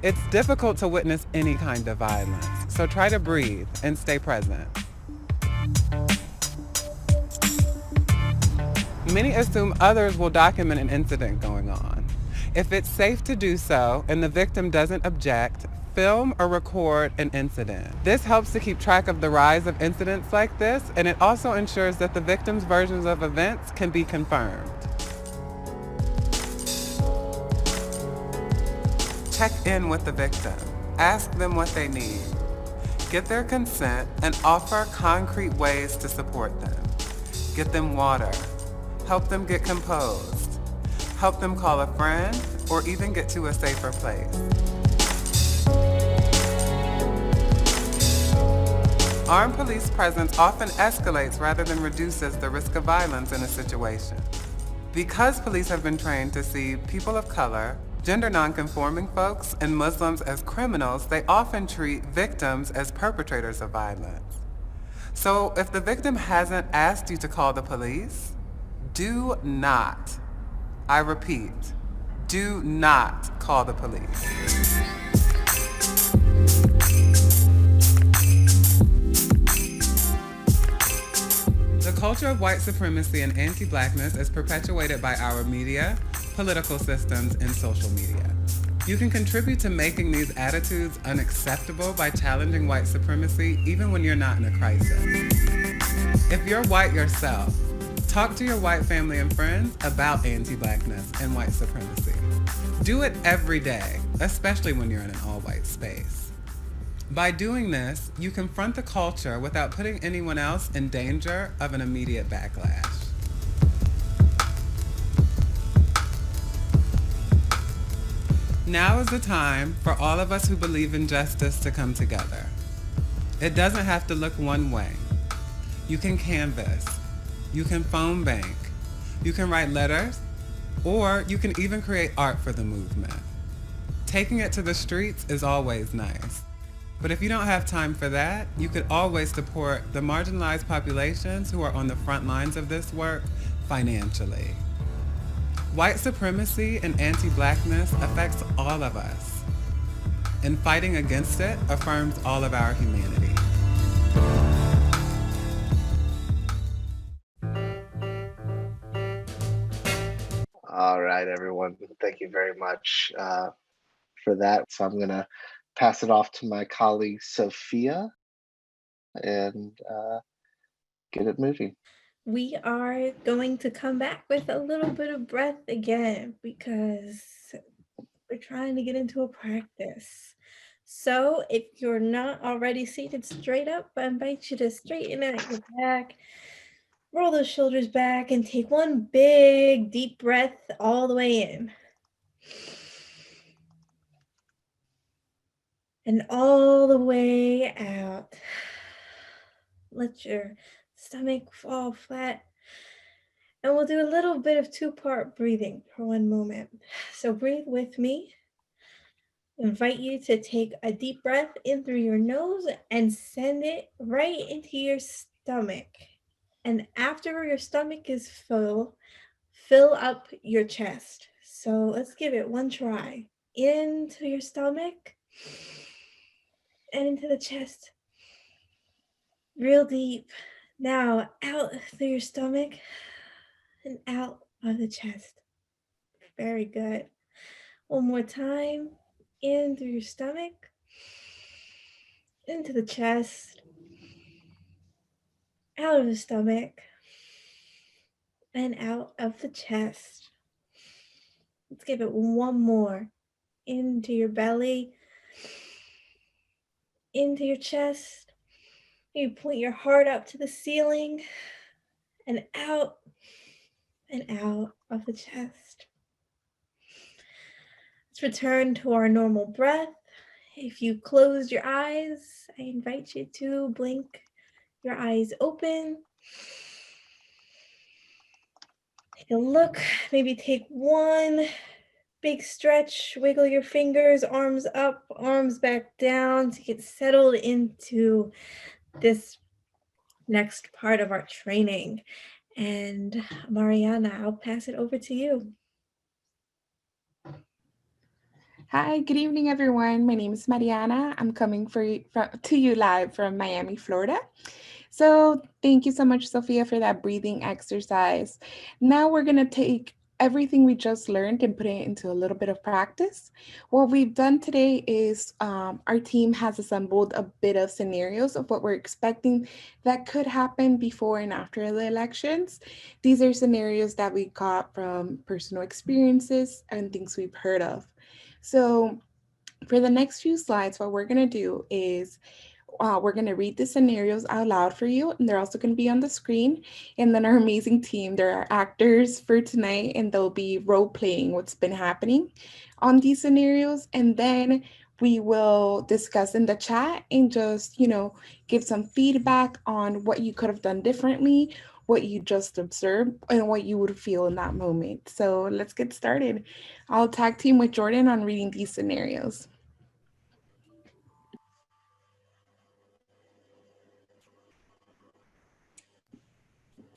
It's difficult to witness any kind of violence, so try to breathe and stay present. Many assume others will document an incident going on. If it's safe to do so and the victim doesn't object, film or record an incident. This helps to keep track of the rise of incidents like this, and it also ensures that the victim's versions of events can be confirmed. Check in with the victim. Ask them what they need. Get their consent and offer concrete ways to support them. Get them water. Help them get composed. Help them call a friend or even get to a safer place. Armed police presence often escalates rather than reduces the risk of violence in a situation. Because police have been trained to see people of color, gender nonconforming folks, and Muslims as criminals, they often treat victims as perpetrators of violence. So if the victim hasn't asked you to call the police, do not, I repeat, do not call the police. The culture of white supremacy and anti-Blackness is perpetuated by our media, political systems, and social media. You can contribute to making these attitudes unacceptable by challenging white supremacy even when you're not in a crisis. If you're white yourself, talk to your white family and friends about anti-Blackness and white supremacy. Do it every day, especially when you're in an all-white space. By doing this, you confront the culture without putting anyone else in danger of an immediate backlash. Now is the time for all of us who believe in justice to come together. It doesn't have to look one way. You can canvass, you can phone bank, you can write letters, or you can even create art for the movement. Taking it to the streets is always nice. But if you don't have time for that, you could always support the marginalized populations who are on the front lines of this work financially. White supremacy and anti-Blackness affects all of us, and fighting against it affirms all of our humanity. All right, everyone. Thank you very much for that. So I'm going to pass it off to my colleague, Sophia. and get it moving. We are going to come back with a little bit of breath again because we're trying to get into a practice. So if you're not already seated straight up, I invite you to straighten out your back, roll those shoulders back, and take one big deep breath all the way in. And all the way out. Let your stomach fall flat. And we'll do a little bit of two-part breathing for one moment. So breathe with me. I invite you to take a deep breath in through your nose and send it right into your stomach. And after your stomach is full, fill up your chest. So let's give it one try. Into your stomach and into the chest. Real deep. Now out through your stomach and out of the chest. Very good. One more time. In through your stomach, into the chest, out of the stomach, and out of the chest. Let's give it one more. Into your belly, into your chest. You point your heart up to the ceiling, and out of the chest. Let's return to our normal breath. If you closed your eyes, I invite you to blink your eyes open. Take a look, maybe take one big stretch, wiggle your fingers, arms up, arms back down to get settled into this next part of our training. And Mariana, I'll pass it over to you. Hi, good evening, everyone. My name is Mariana. I'm coming to you live from Miami, Florida. So thank you so much, Sophia, for that breathing exercise. Now we're going to take everything we just learned and put it into a little bit of practice. What we've done today is our team has assembled a bit of scenarios of what we're expecting that could happen before and after the elections. These are scenarios that we got from personal experiences and things we've heard of. So for the next few slides, what we're going to do is we're going to read the scenarios out loud for you, and they're also going to be on the screen. And then our amazing team, there are actors for tonight, and they'll be role-playing what's been happening on these scenarios. And then we will discuss in the chat and just, give some feedback on what you could have done differently, what you just observed, and what you would feel in that moment. So let's get started. I'll tag team with Jordan on reading these scenarios.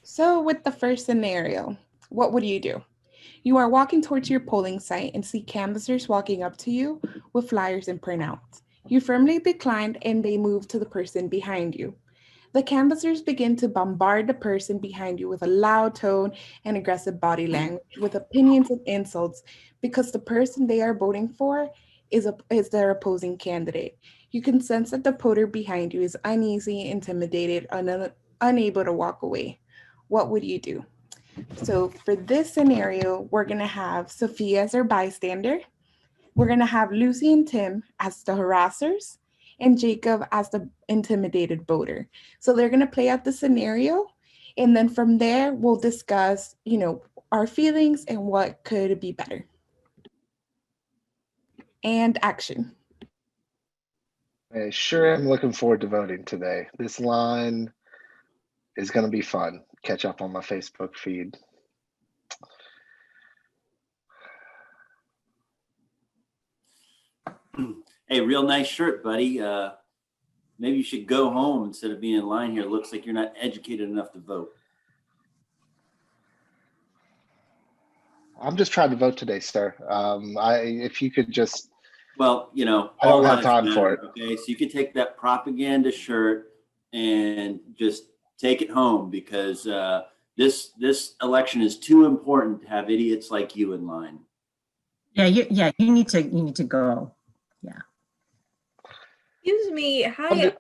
So with the first scenario, what would you do? You are walking towards your polling site and see canvassers walking up to you with flyers and printouts. You firmly declined and they move to the person behind you. The canvassers begin to bombard the person behind you with a loud tone and aggressive body language with opinions and insults because the person they are voting for is their opposing candidate. You can sense that the voter behind you is uneasy, intimidated, unable to walk away. What would you do? So for this scenario, we're going to have Sophia as our bystander. We're going to have Lucy and Tim as the harassers and Jacob as the intimidated voter. So they're going to play out the scenario. And then from there, we'll discuss, our feelings and what could be better. And action. I sure am looking forward to voting today. This line is going to be fun. Catch up on my Facebook feed. Hey, real nice shirt, buddy. Maybe you should go home instead of being in line here. It looks like you're not educated enough to vote. I'm just trying to vote today, sir. If you could just. Well, I don't have time for it. Okay, so you could take that propaganda shirt and just take it home because this election is too important to have idiots like you in line. Yeah, you need to go. Yeah. Excuse me. Hi.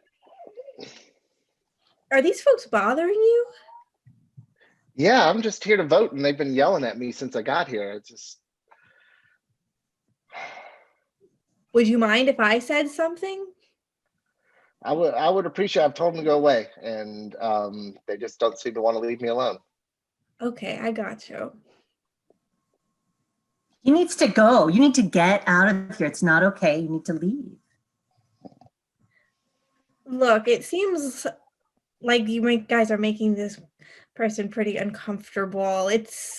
Are these folks bothering you? Yeah, I'm just here to vote, and they've been yelling at me since I got here. It's just, Would you mind if I said something? I would appreciate. I've told them to go away, and they just don't seem to want to leave me alone. Okay, I got you. He needs to go. You need to get out of here. It's not okay. You need to leave. Look, it seems like guys are making this person pretty uncomfortable.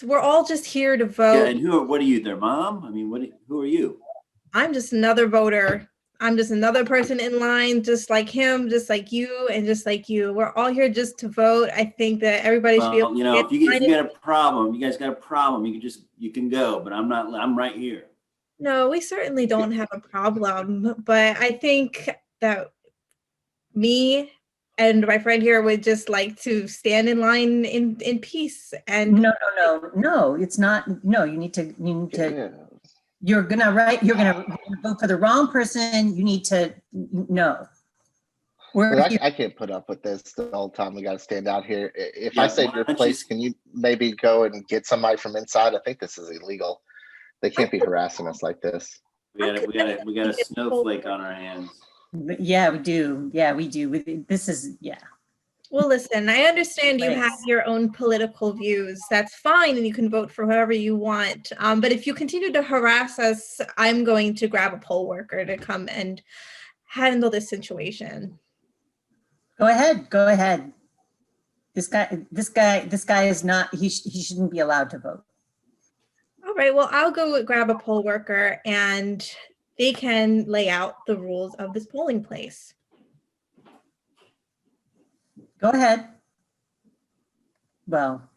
We're all just here to Yeah, vote. and what are you, their mom? I mean, who are you? I'm just another voter. I'm just another person in line, just like him, just like you, and just like you. We're all here just to vote. I think that everybody should be able Well, you to know, get if you behind it. got a problem, you guys got a problem, you can go, but I'm right here. No, we certainly don't have a problem, but I think that me and my friend here would just like to stand in line in peace. And No, it's not. No, you need to, Yeah. you're gonna vote for the wrong person. You need to, no. We're Look, here. I can't put up with this the whole time. We got to stand out here. If Yeah, I say why to your don't you place, can you maybe go and get somebody from inside? I think this is illegal. They can't be harassing us like this. We got a snowflake on our hands. Yeah, we do. Yeah, we do. This is, yeah. well, listen, I understand you have Thanks. your own political views. That's fine, and you can vote for whoever you want. But if you continue to harass us, I'm going to grab a poll worker to come and handle this situation. Go ahead. Go ahead. This guy is not, he shouldn't be allowed to vote. All right, well, I'll go grab a poll worker and they can lay out the rules of this polling place. Go ahead. Well,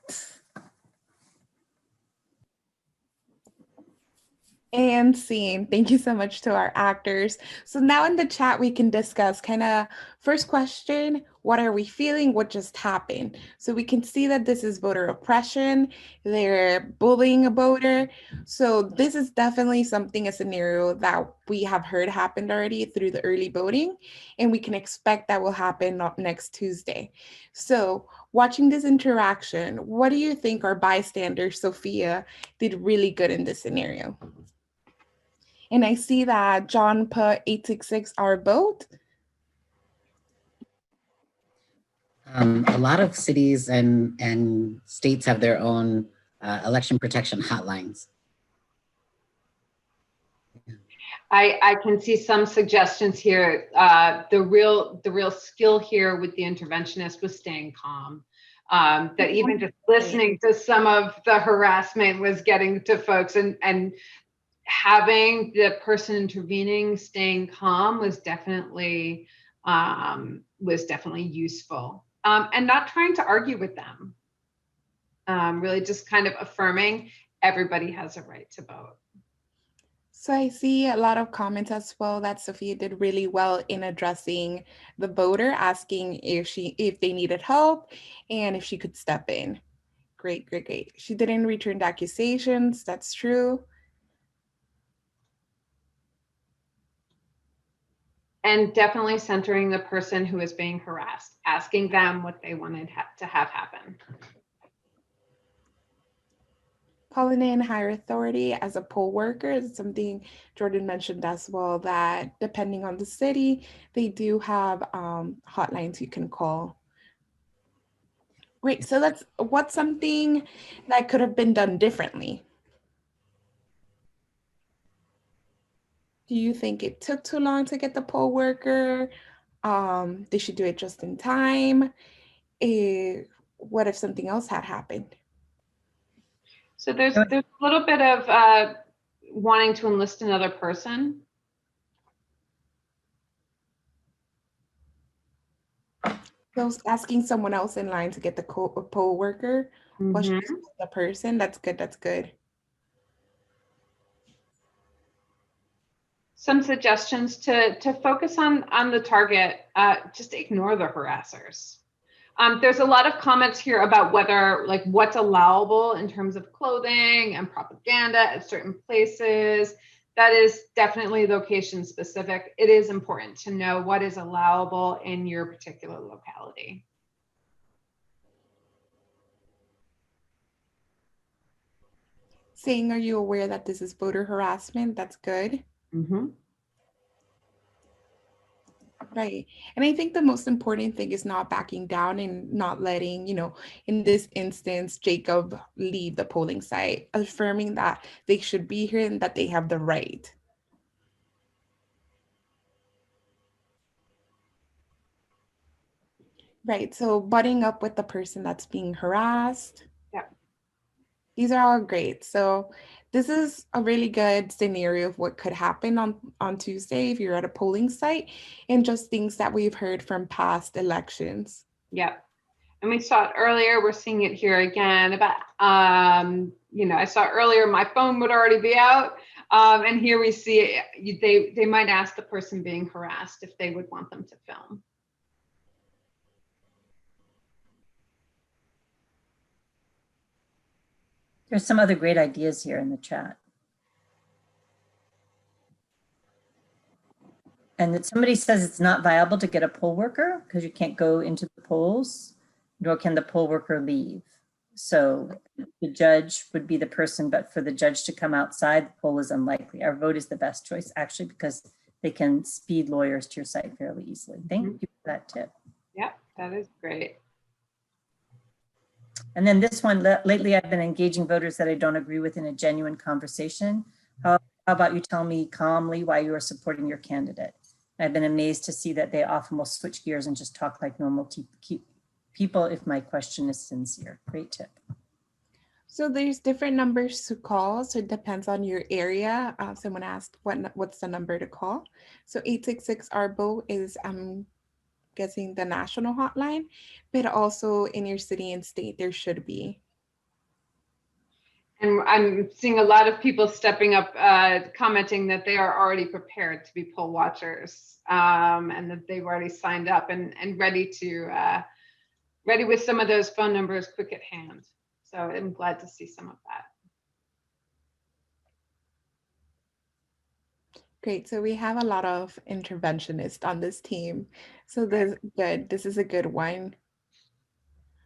And scene. Thank you so much to our actors. So now in the chat, we can discuss kind of first question, what are we feeling? What just happened? So we can see that this is voter oppression. They're bullying a voter. So this is definitely a scenario that we have heard happened already through the early voting, and we can expect that will happen next Tuesday. So watching this interaction, what do you think our bystander, Sophia, did really good in this scenario? And I see that John put 866 our vote. A lot of cities and states have their own election protection hotlines. I can see some suggestions here. The real skill here with the interventionist was staying calm. That even just listening to some of the harassment was getting to folks, and having the person intervening, staying calm was definitely useful. And not trying to argue with them. Really just kind of affirming everybody has a right to vote. So I see a lot of comments as well that Sophia did really well in addressing the voter, asking if they needed help and if she could step in. Great. She didn't return the accusations. That's true. And definitely centering the person who is being harassed, asking them what they wanted to have happen. Calling in higher authority as a poll worker is something Jordan mentioned as well, that depending on the city, they do have hotlines you can call. Great, so what's something that could have been done differently? Do you think it took too long to get the poll worker? They should do it just in time. What if something else had happened? So there's a little bit of wanting to enlist another person. So asking someone else in line to get the poll worker. Mm-hmm. The person. That's good. Some suggestions to focus on the target. Just ignore the harassers. There's a lot of comments here about what's allowable in terms of clothing and propaganda at certain places. That is definitely location specific. It is important to know what is allowable in your particular locality. saying, are you aware that this is voter harassment? That's good. Mhm. Right. And I think the most important thing is not backing down and not letting, in this instance, Jacob leave the polling site, affirming that they should be here and that they have the right. Right. So butting up with the person that's being harassed. Yeah. These are all great. So this is a really good scenario of what could happen on Tuesday if you're at a polling site, and just things that we've heard from past elections. Yep. And we saw it earlier. We're seeing it here again about, I saw earlier my phone would already be out. And here we see they might ask the person being harassed if they would want them to film. There's some other great ideas here in the chat. And that somebody says it's not viable to get a poll worker because you can't go into the polls, nor can the poll worker leave. So the judge would be the person, but for the judge to come outside, the poll is unlikely. Our vote is the best choice, actually, because they can speed lawyers to your site fairly easily. Thank you for that tip. Yep, that is great. And then this one, lately I've been engaging voters that I don't agree with in a genuine conversation. How about you tell me calmly why you are supporting your candidate? I've been amazed to see that they often will switch gears and just talk like normal people if my question is sincere. Great tip. So there's different numbers to call. So it depends on your area. Someone asked what's the number to call. So 866-ARBO is guessing the national hotline, but also in your city and state, there should be. And I'm seeing a lot of people stepping up, commenting that they are already prepared to be poll watchers, and that they've already signed up and ready with some of those phone numbers quick at hand. So I'm glad to see some of that. Great. So we have a lot of interventionists on this team. So this good. This is a good one.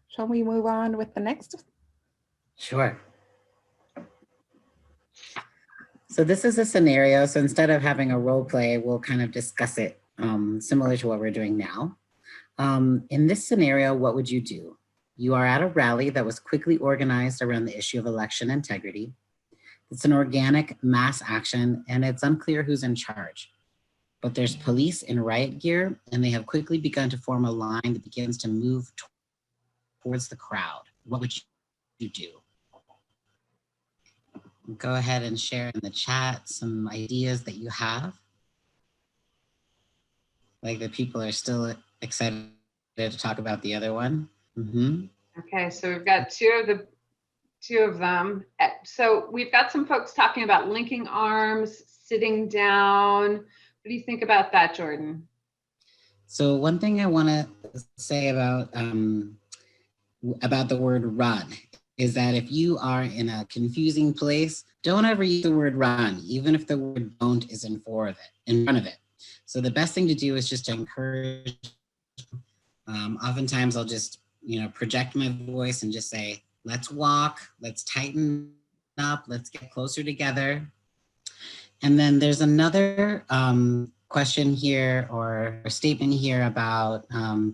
Shall we move on with the next? Sure. So this is a scenario. So instead of having a role play, we'll kind of discuss it similar to what we're doing now. In this scenario, what would you do? You are at a rally that was quickly organized around the issue of election integrity. It's an organic mass action and it's unclear who's in charge. But there's police in riot gear and they have quickly begun to form a line that begins to move towards the crowd. What would you do? Go ahead and share in the chat some ideas that you have. Like the people are still excited to talk about the other one. Mm-hmm. Okay, so we've got two of them. So we've got some folks talking about linking arms, sitting down. What do you think about that, Jordan? So one thing I want to say about the word run is that if you are in a confusing place, don't ever use the word run, even if the word don't is in front of it. So the best thing to do is just to encourage. Oftentimes I'll just, project my voice and just say, let's walk, let's tighten up, let's get closer together. And then there's another question here or statement here about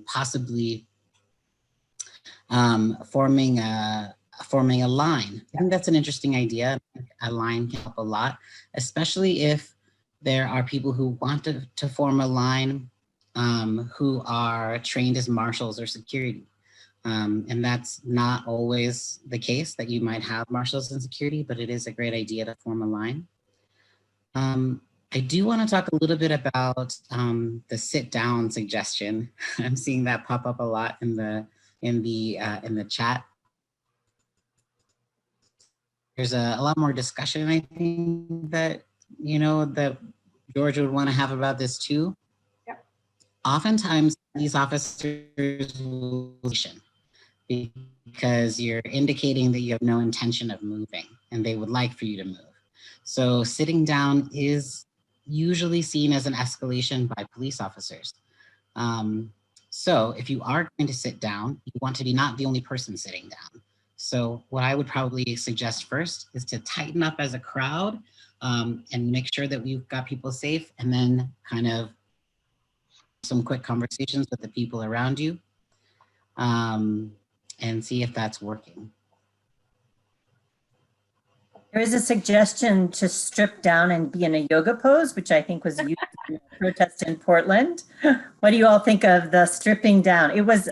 possibly forming a line. I think that's an interesting idea. A line can help a lot, especially if there are people who want to form a line who are trained as marshals or security. And that's not always the case that you might have marshals and security, but it is a great idea to form a line. I do want to talk a little bit about the sit down suggestion. I'm seeing that pop up a lot in the chat. There's a lot more discussion, I think, that that George would want to have about this too. Yep. Oftentimes, these officers will because you're indicating that you have no intention of moving and they would like for you to move. So sitting down is usually seen as an escalation by police officers. So if you are going to sit down, you want to be not the only person sitting down. So what I would probably suggest first is to tighten up as a crowd and make sure that we've got people safe, and then kind of some quick conversations with the people around you and see if that's working. There is a suggestion to strip down and be in a yoga pose, which I think was used in a protest in Portland. What do you all think of the stripping down? It was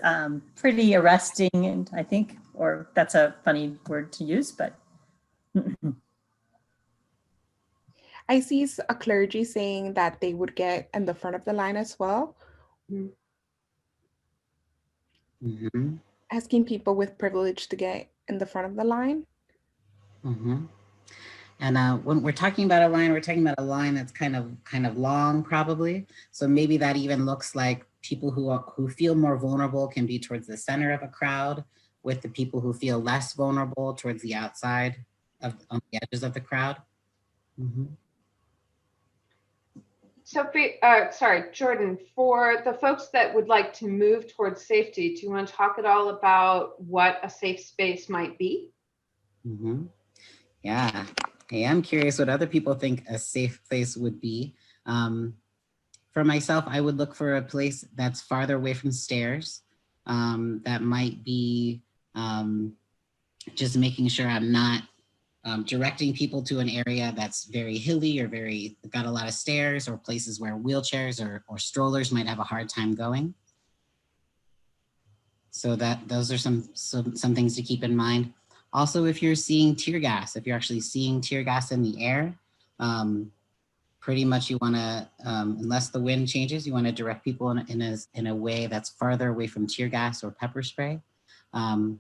pretty arresting, and I think, or that's a funny word to use, but. I see a clergy saying that they would get in the front of the line as well. Mm-hmm. Asking people with privilege to get in the front of the line. Mm-hmm. And when we're talking about a line, we're talking about a line that's kind of long, probably. So maybe that even looks like people who feel more vulnerable can be towards the center of a crowd, with the people who feel less vulnerable towards the outside on the edges of the crowd. Mm-hmm. Sophie, sorry, Jordan, for the folks that would like to move towards safety, do you want to talk at all about what a safe space might be? Mm-hmm. Yeah. Hey, I'm curious what other people think a safe place would be. For myself, I would look for a place that's farther away from stairs. That might be just making sure I'm not directing people to an area that's very hilly or got a lot of stairs, or places where wheelchairs or strollers might have a hard time going. So those are some things to keep in mind. Also, if you're seeing tear gas, if you're actually seeing tear gas in the air, pretty much you want to, unless the wind changes, you want to direct people in a way that's farther away from tear gas or pepper spray. And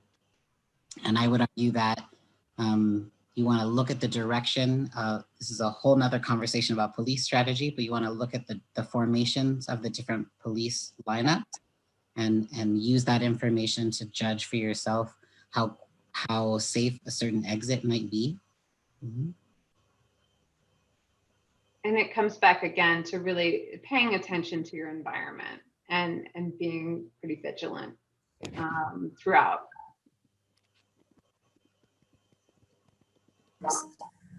I would argue that you want to look at the direction. This is a whole nother conversation about police strategy, but you want to look at the formations of the different police lineups and use that information to judge for yourself how safe a certain exit might be. Mm-hmm. And it comes back again to really paying attention to your environment and being pretty vigilant throughout.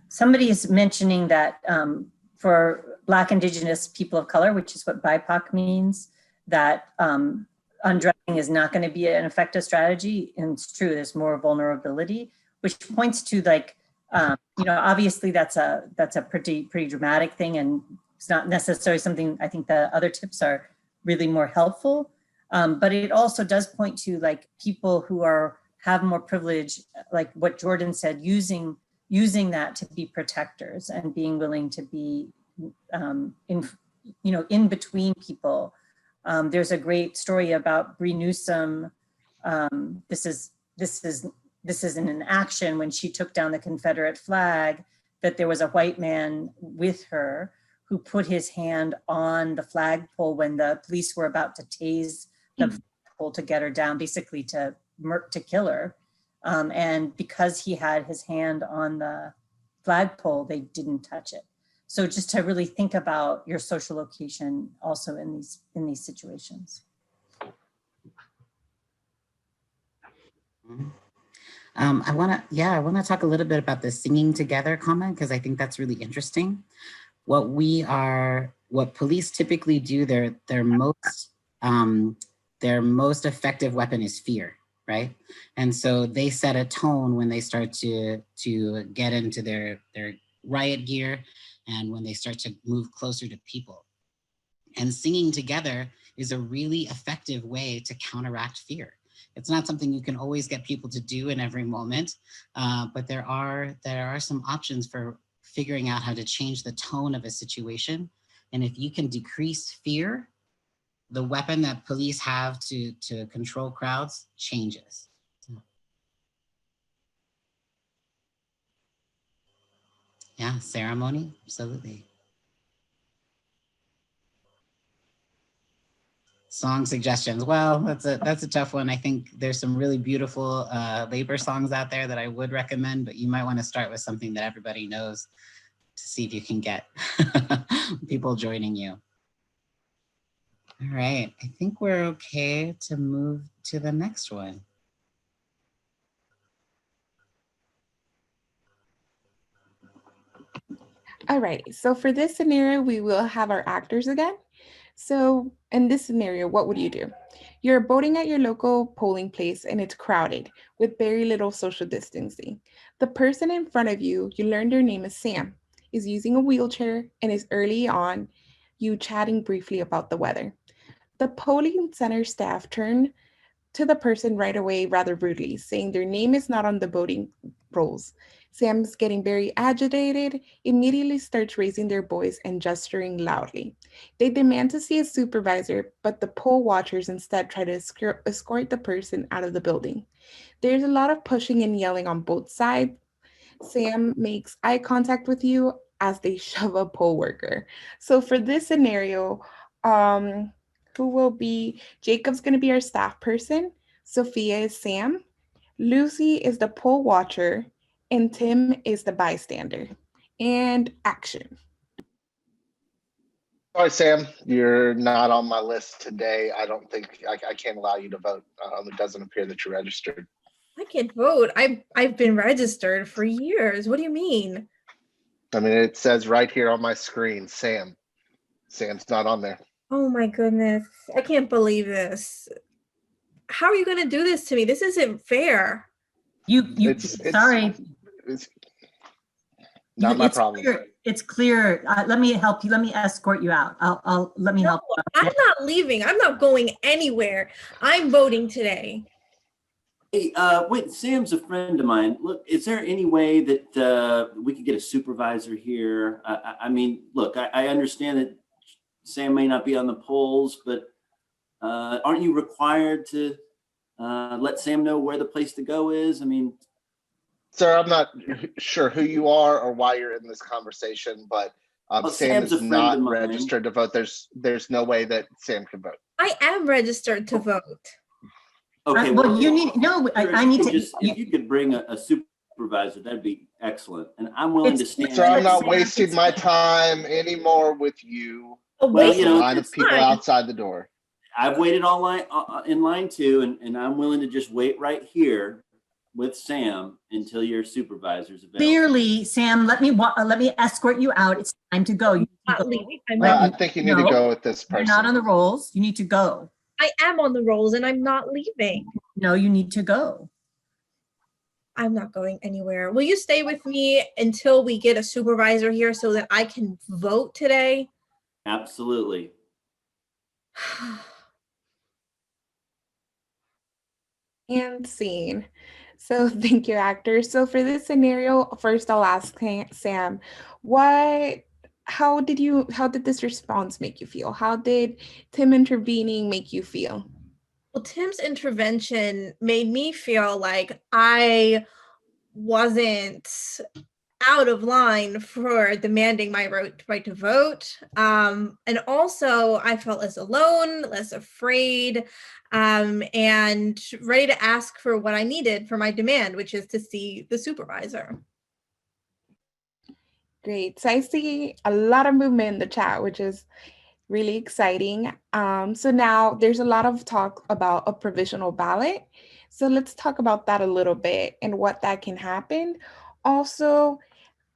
Somebody is mentioning that for Black, Indigenous people of color, which is what BIPOC means, that undressing is not going to be an effective strategy. And it's true, there's more vulnerability, which points to, like, obviously that's a pretty dramatic thing, and it's not necessarily something. I think the other tips are really more helpful, but it also does point to, like, people who have more privilege, like what Jordan said, using that to be protectors and being willing to be in between people. There's a great story about Bree Newsome. This is in an action when she took down the Confederate flag, that there was a white man with her who put his hand on the flagpole when the police were about to tase the flagpole to get her down, basically to kill her. And because he had his hand on the flagpole, they didn't touch it. So just to really think about your social location also in these situations. I want to talk a little bit about the singing together comment, because I think that's really interesting. What police typically do, their most effective weapon is fear, right? And so they set a tone when they start to get into their riot gear and when they start to move closer to people. And singing together is a really effective way to counteract fear. It's not something you can always get people to do in every moment, but there are some options for figuring out how to change the tone of a situation. And if you can decrease fear, the weapon that police have to control crowds changes. Yeah, ceremony, absolutely. Song suggestions. Well, that's a tough one. I think there's some really beautiful labor songs out there that I would recommend, but you might want to start with something that everybody knows to see if you can get people joining you. All right, I think we're okay to move to the next one. All right, so for this scenario, we will have our actors again. So in this scenario, what would you do? You're voting at your local polling place and it's crowded with very little social distancing. The person in front of you, you learn their name is Sam, is using a wheelchair and is early on you chatting briefly about the weather. The polling center staff turn to the person right away rather rudely, saying their name is not on the voting rolls. Sam's getting very agitated, immediately starts raising their voice and gesturing loudly. They demand to see a supervisor, but the poll watchers instead try to escort the person out of the building. There's a lot of pushing and yelling on both sides. Sam makes eye contact with you as they shove a poll worker. So for this scenario, who will be Jacob's going to be our staff person, Sophia is Sam, Lucy is the poll watcher, and Tim is the bystander. And action. Sorry, Sam, you're not on my list today. I don't think I can't allow you to vote. It doesn't appear that you're registered. I can't vote. I've been registered for years. What do you mean? I mean, it says right here on my screen, Sam. Sam's not on there. Oh my goodness. I can't believe this. How are you going to do this to me? This isn't fair. Sorry. It's not my It's problem. clear. It's clear. Let me help you. Let me escort you out. Let me help you. I'm not leaving. I'm not going anywhere. I'm voting today. Hey, wait, Sam's a friend of mine. Look, is there any way that we could get a supervisor here? I mean, look, I understand that Sam may not be on the polls, but aren't you required to let Sam know where the place to go is? I mean, Sir, I'm not sure who you are or why you're in this conversation, but Sam Sam's is a friend not of mine. registered to vote. There's no way that Sam can vote. I am registered to vote. Okay, well, you need I need to. If you could bring a supervisor, that'd be excellent. And I'm willing to stand. Sir, I'm not wasting my time anymore with you. Well, you know, line of people outside the door. I've waited in line too, and I'm willing to just wait right here with Sam until your supervisor's available. Clearly, Sam, let me escort you out. It's time to go. You Not need to go. leaving. I think you need to go with this person. You're not on the rolls. You need to go. I am on the rolls and I'm not leaving. No, you need to go. I'm not going anywhere. Will you stay with me until we get a supervisor here so that I can vote today? Absolutely. And scene. So thank you, actors. So for this scenario, first I'll ask Sam, how did this response make you feel? How did Tim intervening make you feel? Well, Tim's intervention made me feel like I wasn't out of line for demanding my right to vote. And also I felt less alone, less afraid, and ready to ask for what I needed for my demand, which is to see the supervisor. Great. So I see a lot of movement in the chat, which is really exciting. So now there's a lot of talk about a provisional ballot. So let's talk about that a little bit and what that can happen. Also,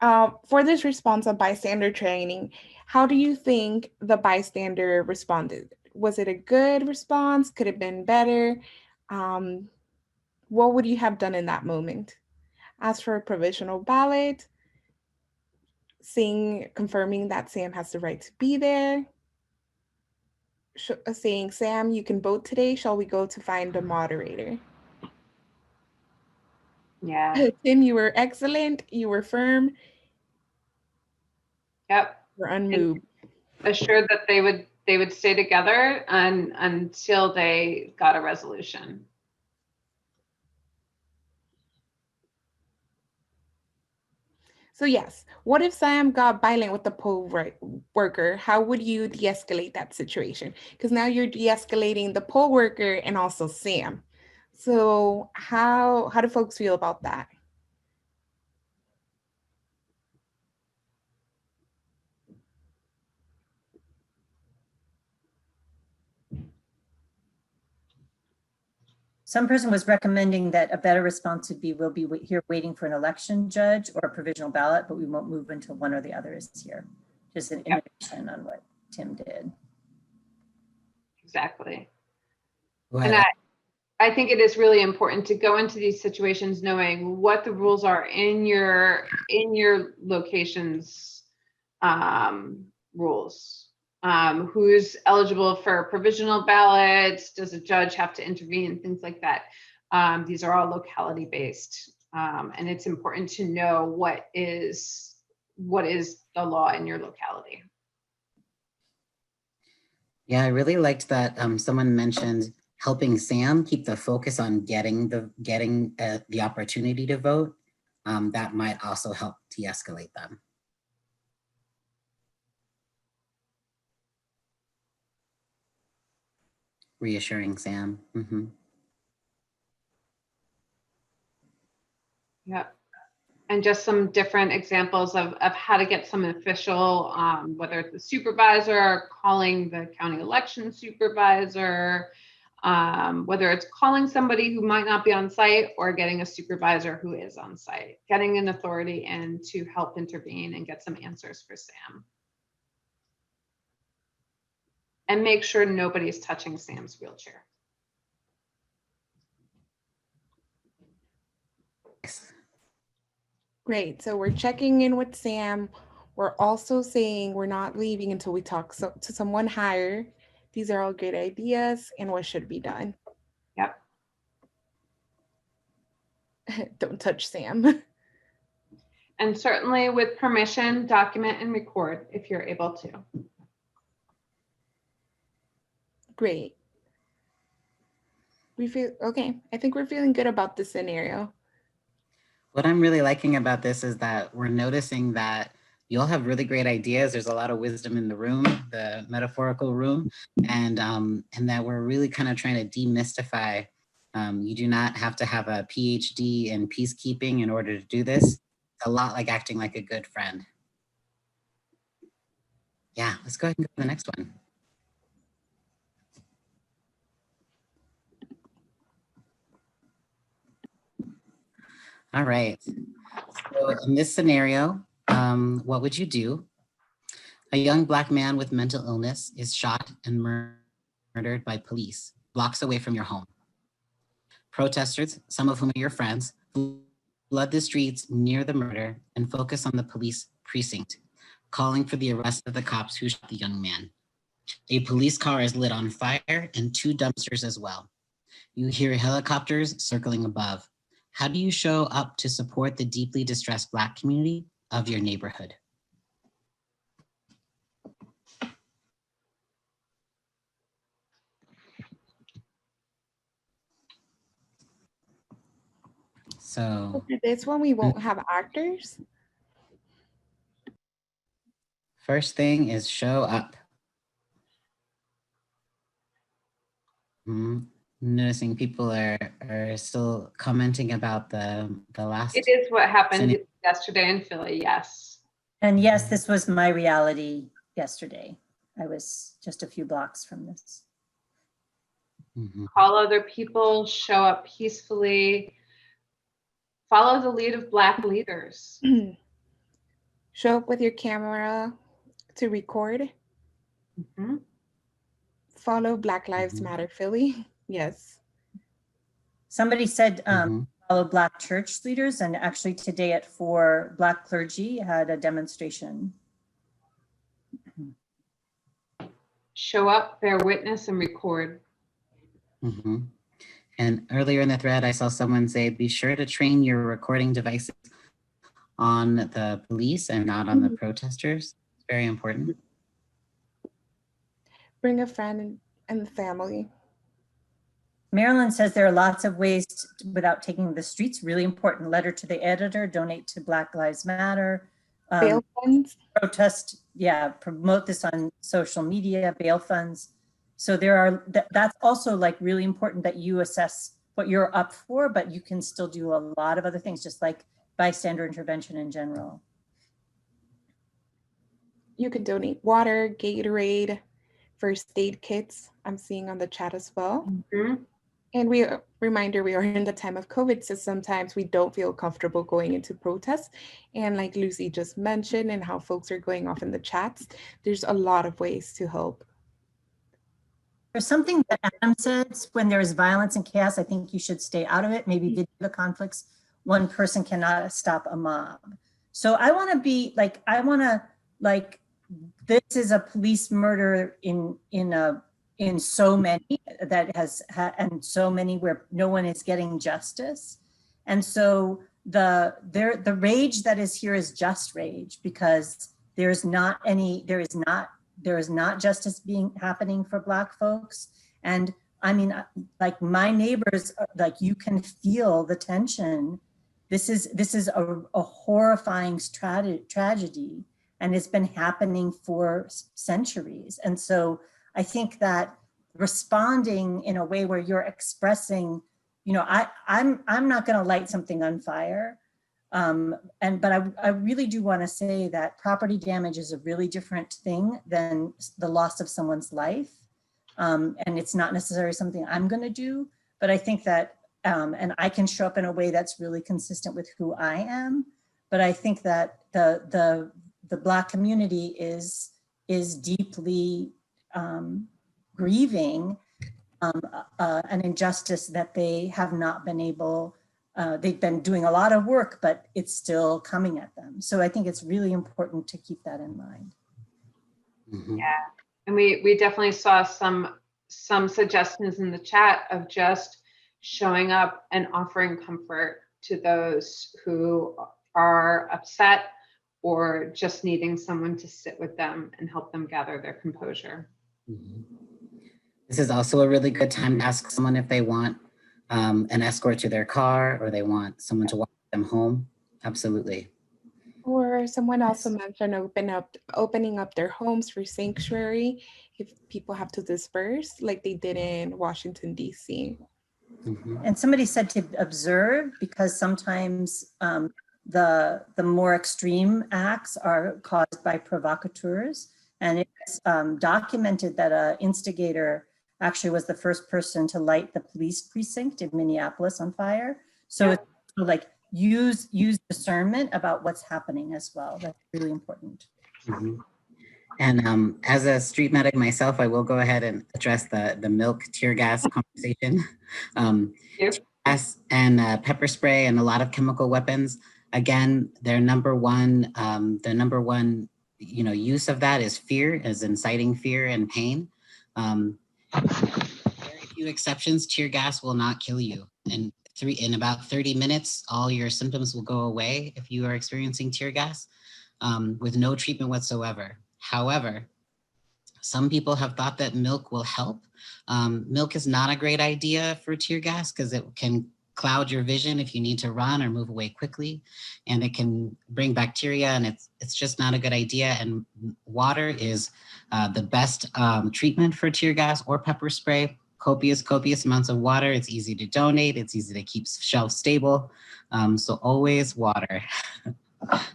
for this response on bystander training, how do you think the bystander responded? Was it a good response? Could it have been better? What would you have done in that moment? As for a provisional ballot, confirming that Sam has the right to be there. Saying, Sam, you can vote today. Shall we go to find a moderator? Yeah. Tim, you were excellent. You were firm. Yep. You're unmoved. Assured that they would stay together until they got a resolution. So yes, what if Sam got violent with the poll worker? How would you de-escalate that situation? Because now you're de-escalating the poll worker and also Sam. So how do folks feel about that? Some person was recommending that a better response would be, we'll be here waiting for an election judge or a provisional ballot, but we won't move until one or the other is here. Just an innovation on what Tim did. Exactly. Go And ahead. I think it is really important to go into these situations knowing what the rules are in your location's rules. Who's eligible for provisional ballots? Does a judge have to intervene? Things like that. These are all locality based, and it's important to know what is the law in your locality. Yeah, I really liked that someone mentioned helping Sam keep the focus on getting the opportunity to vote. That might also help de-escalate them. Reassuring Sam. Mm-hmm. Yep. And just some different examples of how to get some official, whether it's the supervisor, calling the county election supervisor, whether it's calling somebody who might not be on site or getting a supervisor who is on site, getting an authority in to help intervene and get some answers for Sam. And make sure nobody's touching Sam's wheelchair. Great. So we're checking in with Sam. We're also saying we're not leaving until we talk to someone higher. These are all great ideas and what should be done. Yep. Don't touch Sam. And certainly with permission, document and record if you're able to. Great. We feel okay. I think we're feeling good about this scenario. What I'm really liking about this is that we're noticing that you all have really great ideas. There's a lot of wisdom in the room, the metaphorical room, and that we're really kind of trying to demystify. You do not have to have a PhD in peacekeeping in order to do this. It's a lot like acting like a good friend. Yeah, let's go ahead and go to the next one. All right. So in this scenario, what would you do? A young Black man with mental illness is shot and murdered by police blocks away from your home. Protesters, some of whom are your friends, flood the streets near the murder and focus on the police precinct, calling for the arrest of the cops who shot the young man. A police car is lit on fire and 2 dumpsters as well. You hear helicopters circling above. How do you show up to support the deeply distressed Black community of your neighborhood? So For this one, we won't have actors. first thing is show up. Noticing people are still commenting about the last. It is what happened scenario. yesterday in Philly, yes. And yes, this was my reality yesterday. I was just a few blocks from this. Mhm. Call other people, show up peacefully, follow the lead of Black leaders. Show up with your camera to record. Mhm. Follow Black Lives Mhm. Matter Philly. Yes. Somebody said Mhm. follow Black church leaders, and actually today at 4, Black clergy had a demonstration. Show up, bear witness, and record. Mhm. And earlier in the thread, I saw someone say, be sure to train your recording devices on the police and not on the protesters. It's very important. Bring a friend and the family. Marilyn says there are lots of ways without taking the streets. Really important. Letter to the editor, donate to Black Lives Matter. Bail funds. Protest, promote this on social media, bail funds. So there are, that's also like really important that you assess what you're up for, but you can still do a lot of other things, just like bystander intervention in general. You could donate water, Gatorade, first aid kits. I'm seeing on the chat as well. Mhm. And reminder, we are in the time of COVID, so sometimes we don't feel comfortable going into protests. And like Lucy just mentioned, and how folks are going off in the chats, there's a lot of ways to help. There's something that Adam says, when there is violence and chaos, I think you should stay out of it. Maybe video the conflicts. One person cannot stop a mob. So I want to be like, this is a police murder in so many that and so many where no one is getting justice. And so the rage that is here is just rage, because there is not justice happening for Black folks. And I mean, like my neighbors, like you can feel the tension. This is a horrifying tragedy, and it's been happening for centuries. And so I think that responding in a way where you're expressing, you know, I'm not going to light something on fire. But I really do want to say that property damage is a really different thing than the loss of someone's life. And it's not necessarily something I'm going to do, but I think that, and I can show up in a way that's really consistent with who I am. But I think that the Black community is deeply grieving an injustice that they have not been able. They've been doing a lot of work, but it's still coming at them. So I think it's really important to keep that in mind. Mhm. Yeah, and we definitely saw some suggestions in the chat of just showing up and offering comfort to those who are upset or just needing someone to sit with them and help them gather their composure. Mhm. This is also a really good time to ask someone if they want an escort to their car, or they want someone to walk them home. Absolutely. Or someone also mentioned opening up their homes for sanctuary if people have to disperse, like they did in Washington, D.C. Mhm. And somebody said to observe, because sometimes the more extreme acts are caused by provocateurs. And it's documented that an instigator actually was the first person to light the police precinct in Minneapolis on fire. So it's like use discernment about what's happening as well. That's really important. Mhm. And as a street medic myself, I will go ahead and address the milk tear gas conversation. Yep. Tear gas and pepper spray and a lot of chemical weapons. Again, their number one use of that is fear, is inciting fear and pain. Very few exceptions, tear gas will not kill you. And in about 30 minutes, all your symptoms will go away if you are experiencing tear gas with no treatment whatsoever. However, some people have thought that milk will help. Milk is not a great idea for tear gas because it can cloud your vision if you need to run or move away quickly, and it can bring bacteria, and it's just not a good idea. And water is the best treatment for tear gas or pepper spray. Copious amounts of water. It's easy to donate. It's easy to keep shelf stable. So always water.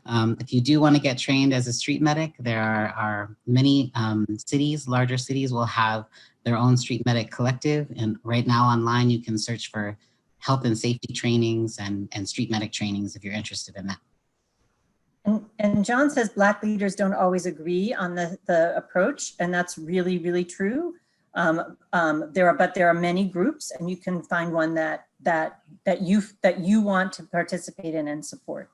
If you do want to get trained as a street medic, there are many cities, larger cities will have their own street medic collective. And right now online, you can search for health and safety trainings and street medic trainings if you're interested in that. And John says Black leaders don't always agree on the approach, and that's really, really true. There are many groups, and you can find one that you want to participate in and support.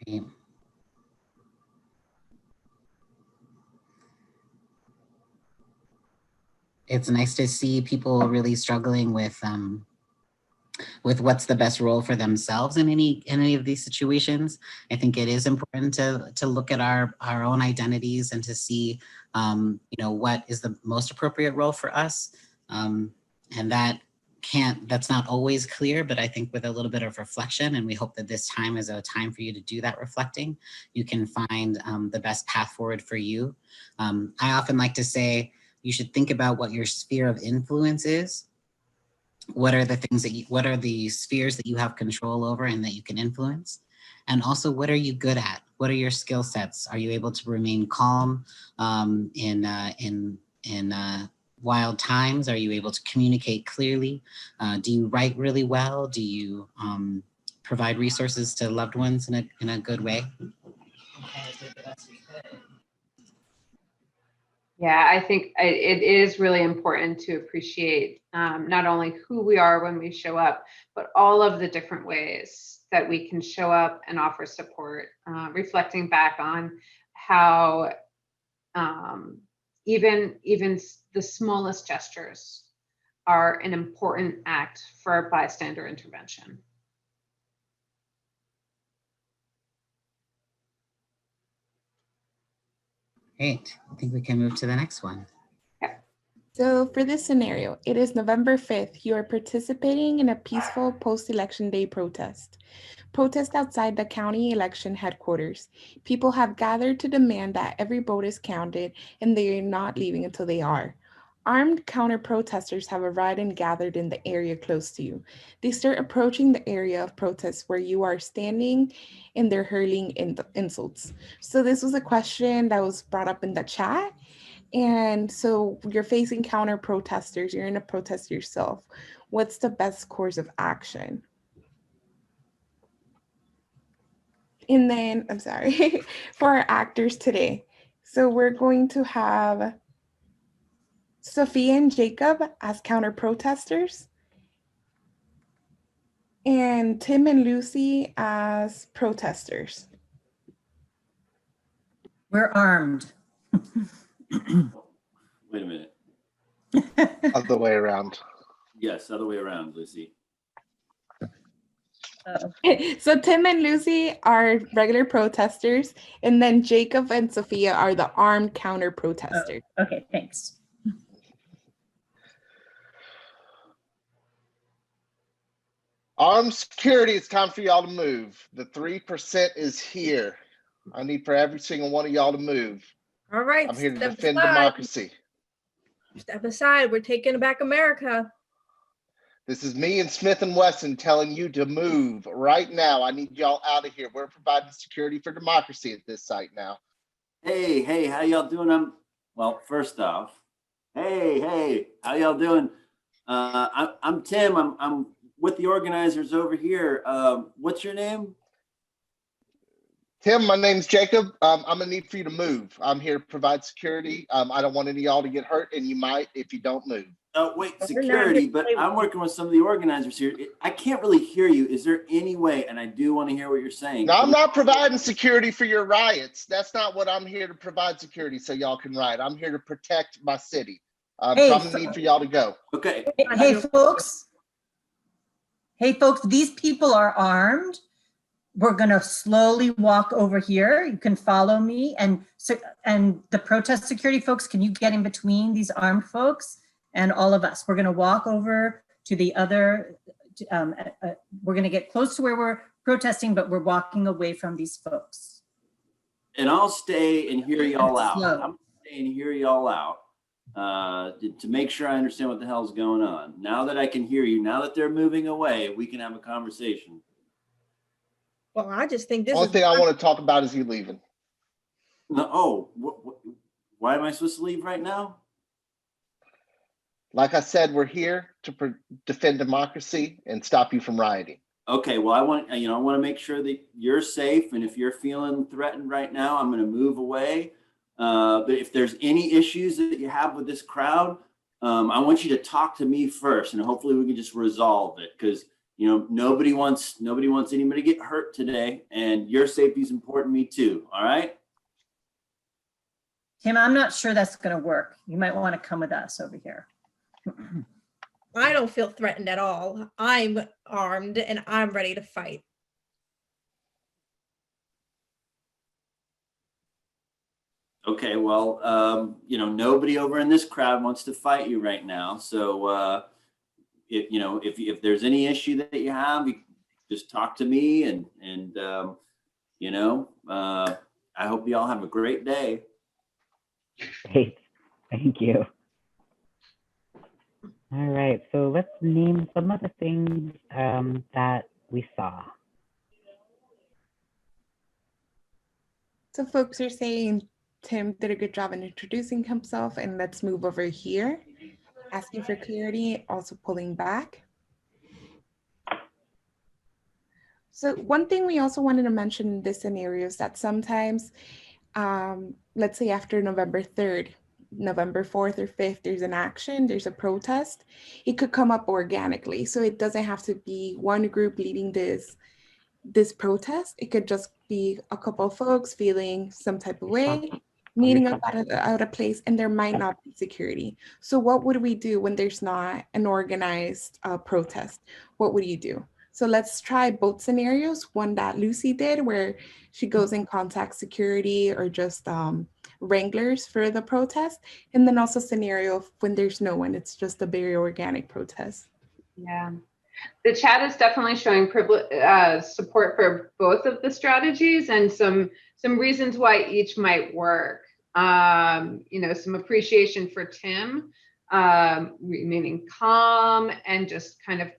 Great. It's nice to see people really struggling with what's the best role for themselves in any of these situations. I think it is important to look at our own identities and to see what is the most appropriate role for us. And that's not always clear, but I think with a little bit of reflection, and we hope that this time is a time for you to do that reflecting, you can find the best path forward for you. I often like to say, you should think about what your sphere of influence is. What are the things what are the spheres that you have control over and that you can influence? And also, what are you good at? What are your skill sets? Are you able to remain calm in wild times? Are you able to communicate clearly? Do you write really well? Do you provide resources to loved ones in a good way? Yeah, I think it is really important to appreciate not only who we are when we show up, but all of the different ways that we can show up and offer support, reflecting back on how even the smallest gestures are an important act for bystander intervention. Great. I think we can move to the next one. So for this scenario, it is November 5th. You are participating in a peaceful post-election day protest. Protest outside the county election headquarters. People have gathered to demand that every vote is counted and they are not leaving until they are. Armed counter-protesters have arrived and gathered in the area close to you. They start approaching the area of protest where you are standing and they're hurling insults. So this was a question that was brought up in the chat. And so you're facing counter protesters, you're in a protest yourself. What's the best course of action? And then, I'm sorry, for our actors today. So we're going to have Sophia and Jacob as counter protesters, and Tim and Lucy as protesters. We're armed. Wait a minute. Other way around. Yes, other way around, Lucy. So Tim and Lucy are regular protesters, and then Jacob and Sophia are the armed counter protesters. Oh, okay, thanks. Armed security, it's time for y'all to move. The 3% is here. I need for every single one of y'all to move. All right. I'm here to step defend aside. democracy. Step aside. We're taking back America. This is me and Smith and Wesson telling you to move right now. I need y'all out of here. We're providing security for democracy at this site now. Hey, how y'all doing? Well, first off, hey, how y'all doing? I'm Tim. I'm with the organizers over here. What's your name? Tim, my name's Jacob. I'm gonna need for you to move. I'm here to provide security. I don't want any of y'all to get hurt, and you might if you don't move. Oh, wait, security, but I'm working with some of the organizers here. I can't really hear you. Is there any way, and I do want to hear what you're saying. No, I'm not providing security for your riots. That's not what I'm here to provide security so y'all can riot. I'm here to protect my city. So I'm gonna need for y'all to go. Okay. Hey, folks. Hey, folks, these people are armed. We're going to slowly walk over here. You can follow me. And the protest security folks, can you get in between these armed folks and all of us? We're going to walk over to the other, we're going to get close to where we're protesting, but we're walking away from these folks. And I'll stay and hear y'all out. Slow. I'm going to stay and hear y'all out to make sure I understand what the hell's going on. Now that I can hear you, now that they're moving away, we can have a conversation. Well, I just think this Only is thing I want to talk about is you leaving. No, why am I supposed to leave right now? Like I said, we're here to defend democracy and stop you from rioting. Okay, well, I want to make sure that you're safe, and if you're feeling threatened right now, I'm going to move away. But if there's any issues that you have with this crowd, I want you to talk to me first, and hopefully we can just resolve it, because nobody wants anybody to get hurt today, and your safety is important to me too. All right. Tim, I'm not sure that's going to work. You might want to come with us over here. I don't feel threatened at all. I'm armed and I'm ready to fight. Okay, well, nobody over in this crowd wants to fight you right now. So, if there's any issue that you have, you just talk to me, and I hope you all have a great day. Great, thank you. All right, so let's name some of the things that we saw. So folks are saying Tim did a good job in introducing himself, and let's move over here. Asking for clarity, also pulling back. So one thing we also wanted to mention in this scenario is that sometimes, let's say after November 3rd, November 4th or 5th, there's an action, there's a protest, it could come up organically. So it doesn't have to be one group leading this protest. It could just be a couple of folks feeling some type of way, meeting up out of place, and there might not be security. So what would we do when there's not an organized protest? What would you do? So let's try both scenarios. One that Lucy did, where she goes and contacts security or just wranglers for the protest. And then also scenario of when there's no one, it's just a very organic protest. Yeah. The chat is definitely showing support for both of the strategies and some reasons why each might work. Some appreciation for Tim, remaining calm and just kind of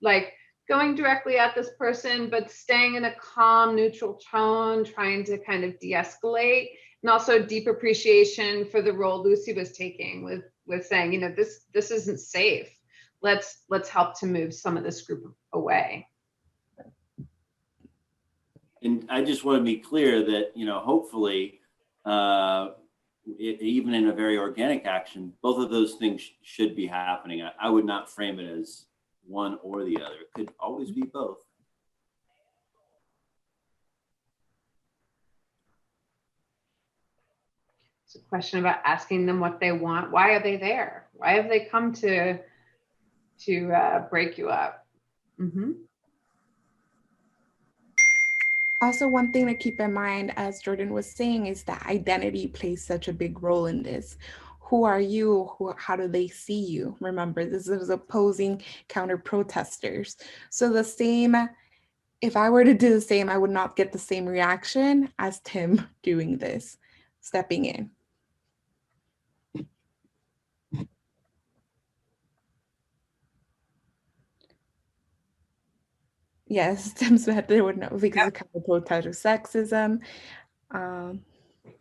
like going directly at this person, but staying in a calm, neutral tone, trying to kind of de-escalate, and also deep appreciation for the role Lucy was taking with saying, this isn't safe. Let's help to move some of this group away. And I just want to be clear that, hopefully, even in a very organic action, both of those things should be happening. I would not frame it as one or the other. It could always be both. It's a question about asking them what they want. Why are they there? Why have they come to break you up? Mm-hmm. Also, one thing to keep in mind, as Jordan was saying, is that identity plays such a big role in this. Who are you? How do they see you? Remember, this is opposing counter protesters. So the same, if I were to do the same, I would not get the same reaction as Tim doing this, stepping in. Yes, Tim said they would know because of counter protest of sexism.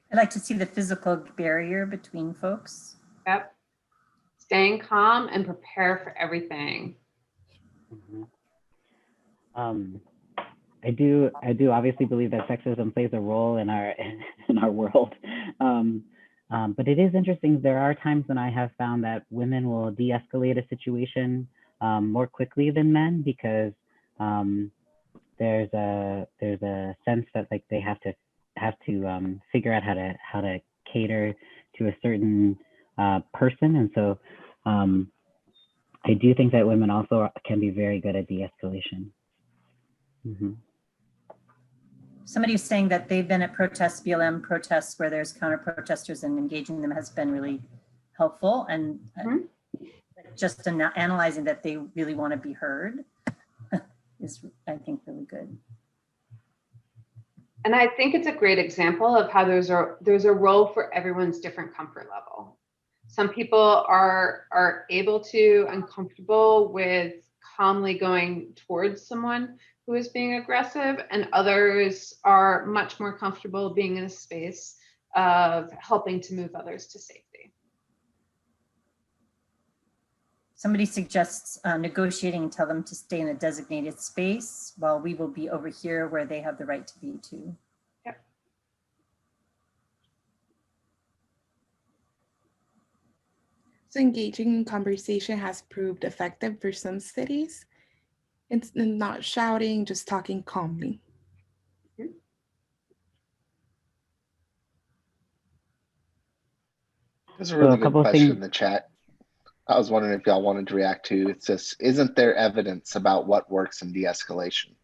I'd like to see the physical barrier between folks. Yep. Staying calm and prepare for everything. I do obviously believe that sexism plays a role in our world. But it is interesting. There are times when I have found that women will de-escalate a situation more quickly than men because there's a sense that like they have to figure out how to cater to a certain person, and so I do think that women also can be very good at de-escalation. Mm-hmm. Somebody was saying that they've been at protests, BLM protests, where there's counter protesters, and engaging them has been really helpful, and just analyzing that they really want to be heard is, I think, really good. And I think it's a great example of how there's a role for everyone's different comfort level. Some people are able to and comfortable with calmly going towards someone who is being aggressive, and others are much more comfortable being in a space of helping to move others to safety. Somebody suggests negotiating and tell them to stay in a designated space while we will be over here where they have the right to be too. Yep. So engaging in conversation has proved effective for some cities. It's not shouting, just talking calmly. There's a really good question in the chat. I was wondering if y'all wanted to react to. It says, isn't there evidence about what works in de-escalation?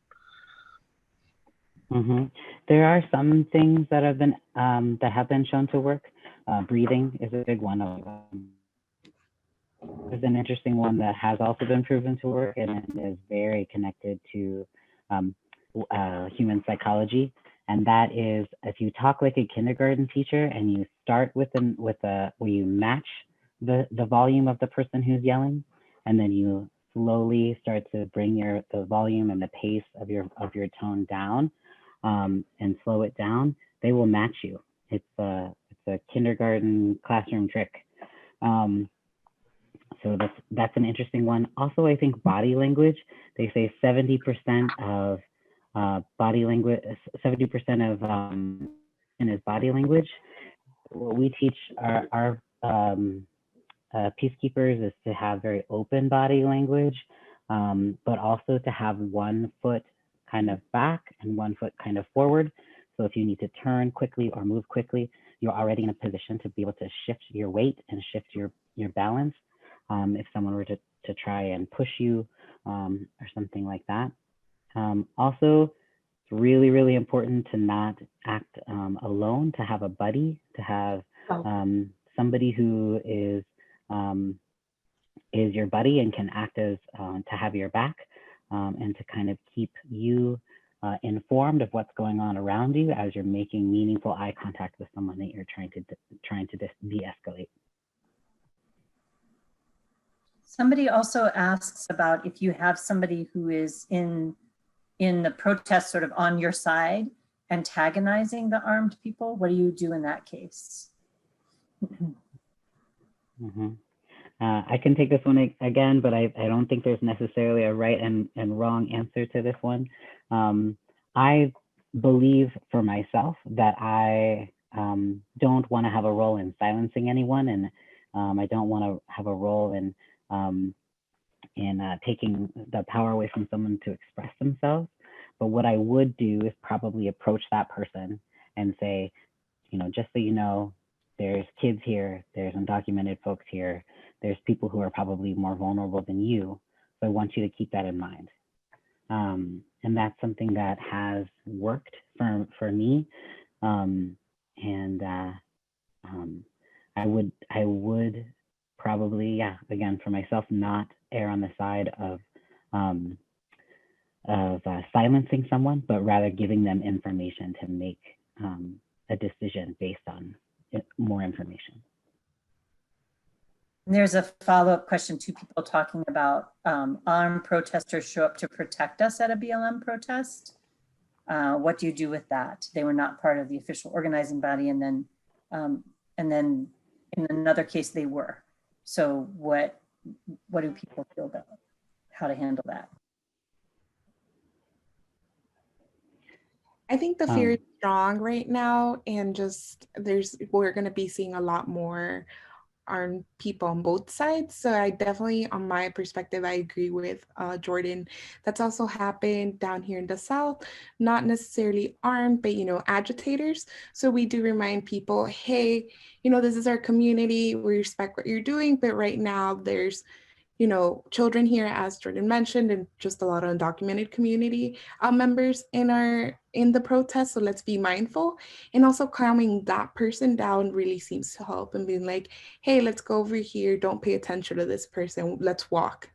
Mm-hmm. There are some things that have been shown to work. Breathing is a big one of them. There's an interesting one that has also been proven to work, and it is very connected to human psychology. And that is, if you talk like a kindergarten teacher and you start where you match the volume of the person who's yelling, and then you slowly start to bring the volume and the pace of your tone down and slow it down, they will match you. It's a kindergarten classroom trick. So that's an interesting one. Also, I think body language, they say 70% of body language, 70% of is body language. What we teach our peacekeepers is to have very open body language, but also to have one foot kind of back and one foot kind of forward. So if you need to turn quickly or move quickly, you're already in a position to be able to shift your weight and shift your balance. If someone were to try and push you or something like that. Also, it's really, really important to not act alone, to have a buddy, to have somebody who is your buddy and can act as to have your back and to kind of keep you informed of what's going on around you as you're making meaningful eye contact with someone that you're trying to de-escalate. Somebody also asks about if you have somebody who is in the protest sort of on your side, antagonizing the armed people. What do you do in that case? I can take this one again, but I don't think there's necessarily a right and wrong answer to this one. I believe for myself that I don't want to have a role in silencing anyone, and I don't want to have a role in taking the power away from someone to express themselves. But what I would do is probably approach that person and say, just so you know, there's kids here, there's undocumented folks here, there's people who are probably more vulnerable than you. So I want you to keep that in mind. And that's something that has worked for me. I would probably, again, for myself, not err on the side of silencing someone, but rather giving them information to make a decision based on more information. And there's a follow-up question, two people talking about armed protesters show up to protect us at a BLM protest. What do you do with that? They were not part of the official organizing body, and then in another case they were. So what do people feel about how to handle that? I think the fear is strong right now, and we're going to be seeing a lot more armed people on both sides. So I definitely, on my perspective, I agree with Jordan. That's also happened down here in the South, not necessarily armed, but, agitators. So we do remind people, hey, this is our community. We respect what you're doing. But right now there's, children here, as Jordan mentioned, and just a lot of undocumented community members in the protest. So let's be mindful. And also calming that person down really seems to help, and being like, hey, let's go over here. Don't pay attention to this person. Let's walk.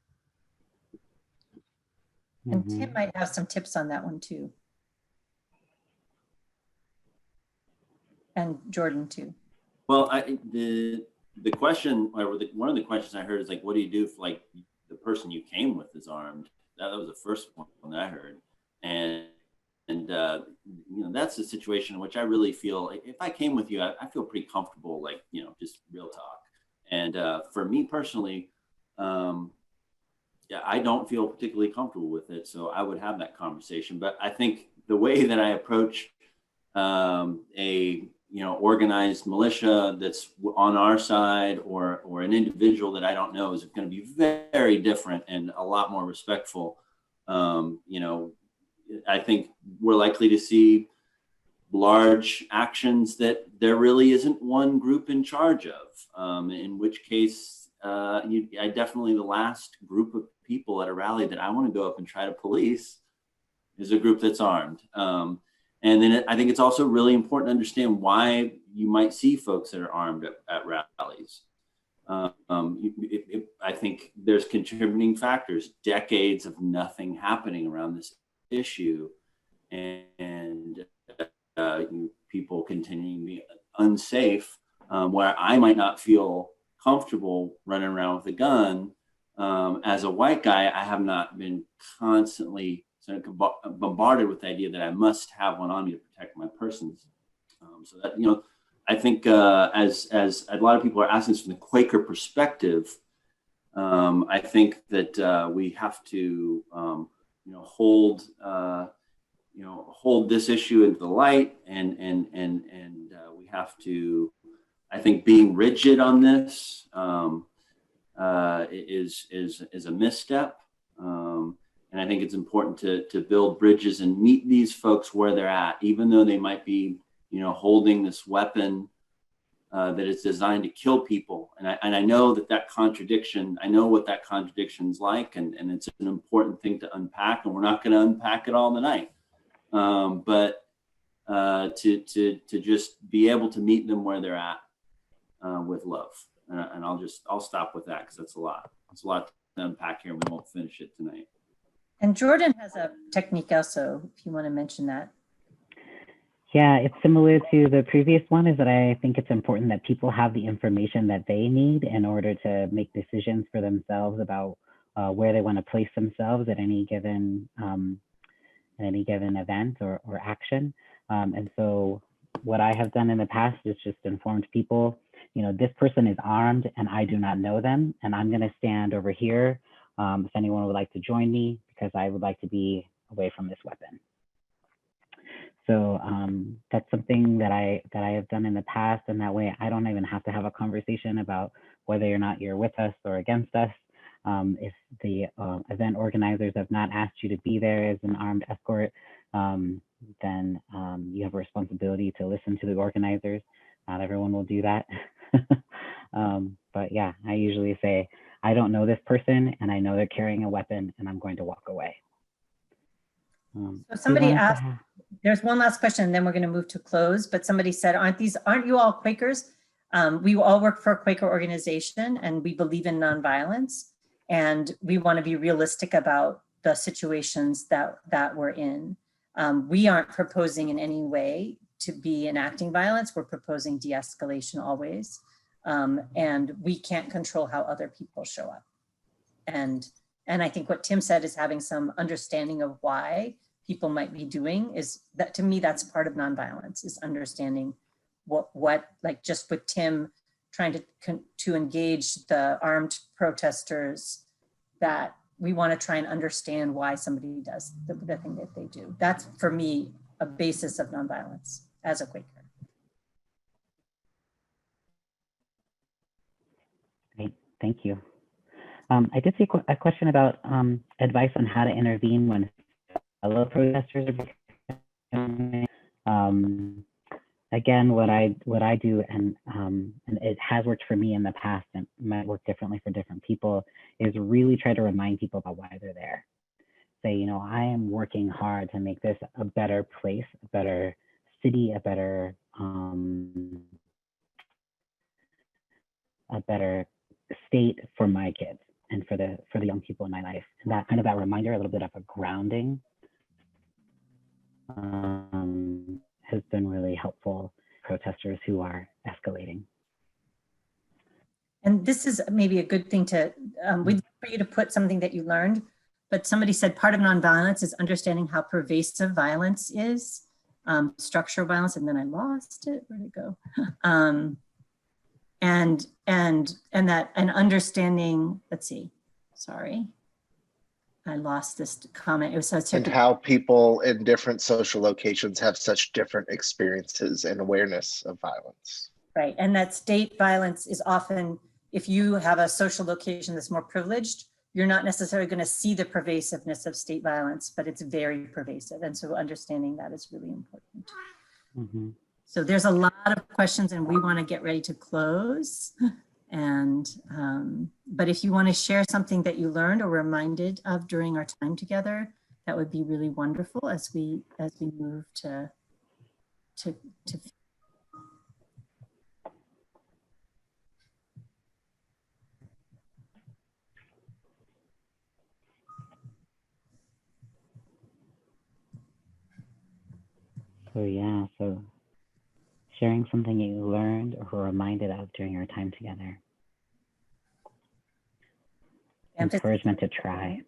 And Tim might have some tips on that one too. And Jordan too. Well, the question, or one of the questions I heard is like, what do you do if like the person you came with is armed? That was the first one that I heard. And that's a situation in which I really feel like if I came with you, I feel pretty comfortable, like, just real talk. And for me personally, I don't feel particularly comfortable with it. So I would have that conversation. But I think the way that I approach organized militia that's on our side or an individual that I don't know is going to be very different and a lot more respectful. I think we're likely to see large actions that there really isn't one group in charge of, in which case I definitely, the last group of people at a rally that I want to go up and try to police is a group that's armed. And then I think it's also really important to understand why you might see folks that are armed at rallies. I think there's contributing factors, decades of nothing happening around this issue, and people continuing to be unsafe, where I might not feel comfortable running around with a gun. As a white guy, I have not been constantly bombarded with the idea that I must have one on me to protect my persons. So that, I think as a lot of people are asking this from the Quaker perspective, I think that we have to, hold this issue into the light, and we have to, I think, being rigid on this is a misstep. And I think it's important to build bridges and meet these folks where they're at, even though they might be, holding this weapon that is designed to kill people. And I know that contradiction, I know what that contradiction's like, and it's an important thing to unpack, and we're not going to unpack it all tonight. But to just be able to meet them where they're at with love. And I'll stop with that, because that's a lot. It's a lot to unpack here, and we won't finish it tonight. And Jordan has a technique also, if you want to mention that. Yeah, it's similar to the previous one, is that I think it's important that people have the information that they need in order to make decisions for themselves about where they want to place themselves at any given event or action. And so what I have done in the past is just informed people, this person is armed and I do not know them, and I'm going to stand over here if anyone would like to join me, because I would like to be away from this weapon. So that's something that I have done in the past, and that way I don't even have to have a conversation about whether or not you're with us or against us. If the event organizers have not asked you to be there as an armed escort, then you have a responsibility to listen to the organizers. Not everyone will do that. But yeah, I usually say, I don't know this person, and I know they're carrying a weapon, and I'm going to walk away. So somebody asked, there's one last question, and then we're going to move to close. But somebody said, aren't you all Quakers? We all work for a Quaker organization, and we believe in nonviolence, and we want to be realistic about the situations that we're in. We aren't proposing in any way to be enacting violence. We're proposing de-escalation always. And we can't control how other people show up. And I think what Tim said is having some understanding of why people might be doing is that, to me, that's part of nonviolence, is understanding what like just with Tim trying to engage the armed protesters, that we want to try and understand why somebody does the thing that they do. That's, for me, a basis of nonviolence as a Quaker. Great, thank you. I did see a question about advice on how to intervene when fellow protesters are again, what I do, and it has worked for me in the past and might work differently for different people, is really try to remind people about why they're there. Say, I am working hard to make this a better place, a better city, a better state for my kids and for the young people in my life. And that reminder, a little bit of a grounding, has been really helpful for protesters who are escalating. And this is maybe a good thing to, we'd like for you to put something that you learned, but somebody said part of nonviolence is understanding how pervasive violence is, structural violence, and then I lost it, where'd it go? And understanding, let's see, sorry. I lost this comment. It was so and how people in different social locations have such different experiences and awareness of violence. Right, and that state violence is often, if you have a social location that's more privileged, you're not necessarily going to see the pervasiveness of state violence, but it's very pervasive. And so understanding that is really important. Mm-hmm. So there's a lot of questions, and we want to get ready to close. And, but if you want to share something that you learned or reminded of during our time together, that would be really wonderful as we move to So sharing something you learned or were reminded of during our time together. Encouragement to try.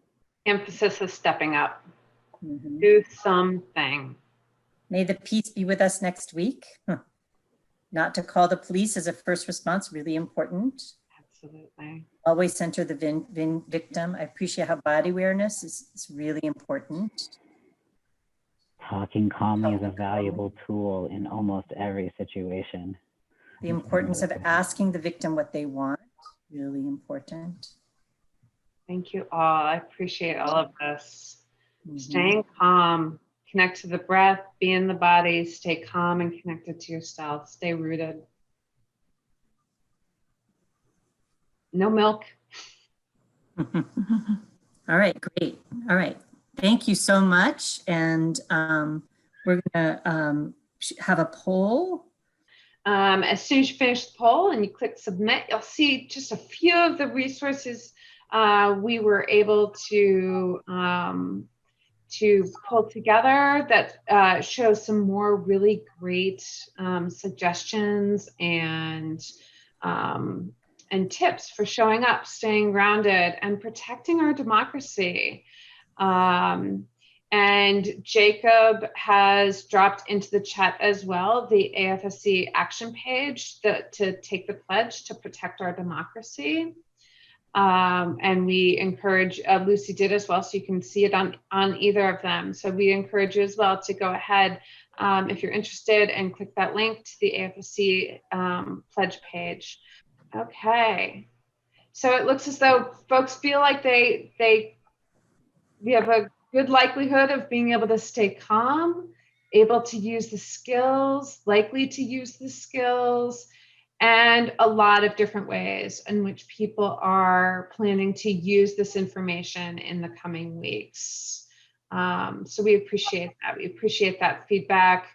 Emphasis is stepping up. Mm-hmm. Do something. May the peace be with us next week. Not to call the police as a first response, really important. Absolutely. Always center the victim. I appreciate how body awareness is really important. Talking calmly is a valuable tool in almost every situation. The importance of asking the victim what they want, really important. Thank you all. I appreciate all of this. Mhm. Staying calm, connect to the breath, be in the body, stay calm and connected to yourself, stay rooted. No milk. All right, great. All right. Thank you so much. And we're gonna have a poll. As soon as you finish the poll and you click submit, you'll see just a few of the resources we were able to pull together that show some more really great suggestions and tips for showing up, staying grounded, and protecting our democracy. And Jacob has dropped into the chat as well the AFSC action page to take the pledge to protect our democracy. And we encourage, Lucy did as well, so you can see it on either of them. So we encourage you as well to go ahead if you're interested and click that link to the AFSC pledge page. Okay. So it looks as though folks feel like we have a good likelihood of being able to stay calm, able to use the skills, likely to use the skills, and a lot of different ways in which people are planning to use this information in the coming weeks. So we appreciate that. We appreciate that feedback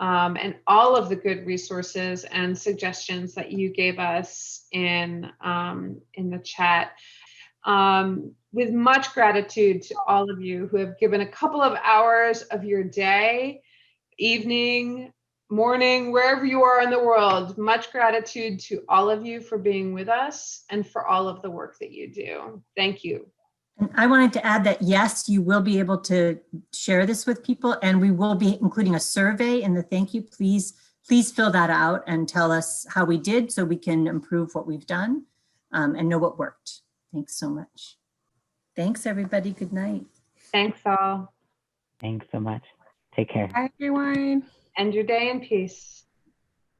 and all of the good resources and suggestions that you gave us in the chat. With much gratitude to all of you who have given a couple of hours of your day, evening, morning, wherever you are in the world. Much gratitude to all of you for being with us and for all of the work that you do. Thank you. And I wanted to add that, yes, you will be able to share this with people, and we will be including a survey in the thank you. Please fill that out and tell us how we did so we can improve what we've done and know what worked. Thanks so much. Thanks, everybody. Good night. Thanks all. Thanks so much. Take care. Bye, everyone. End your day in peace.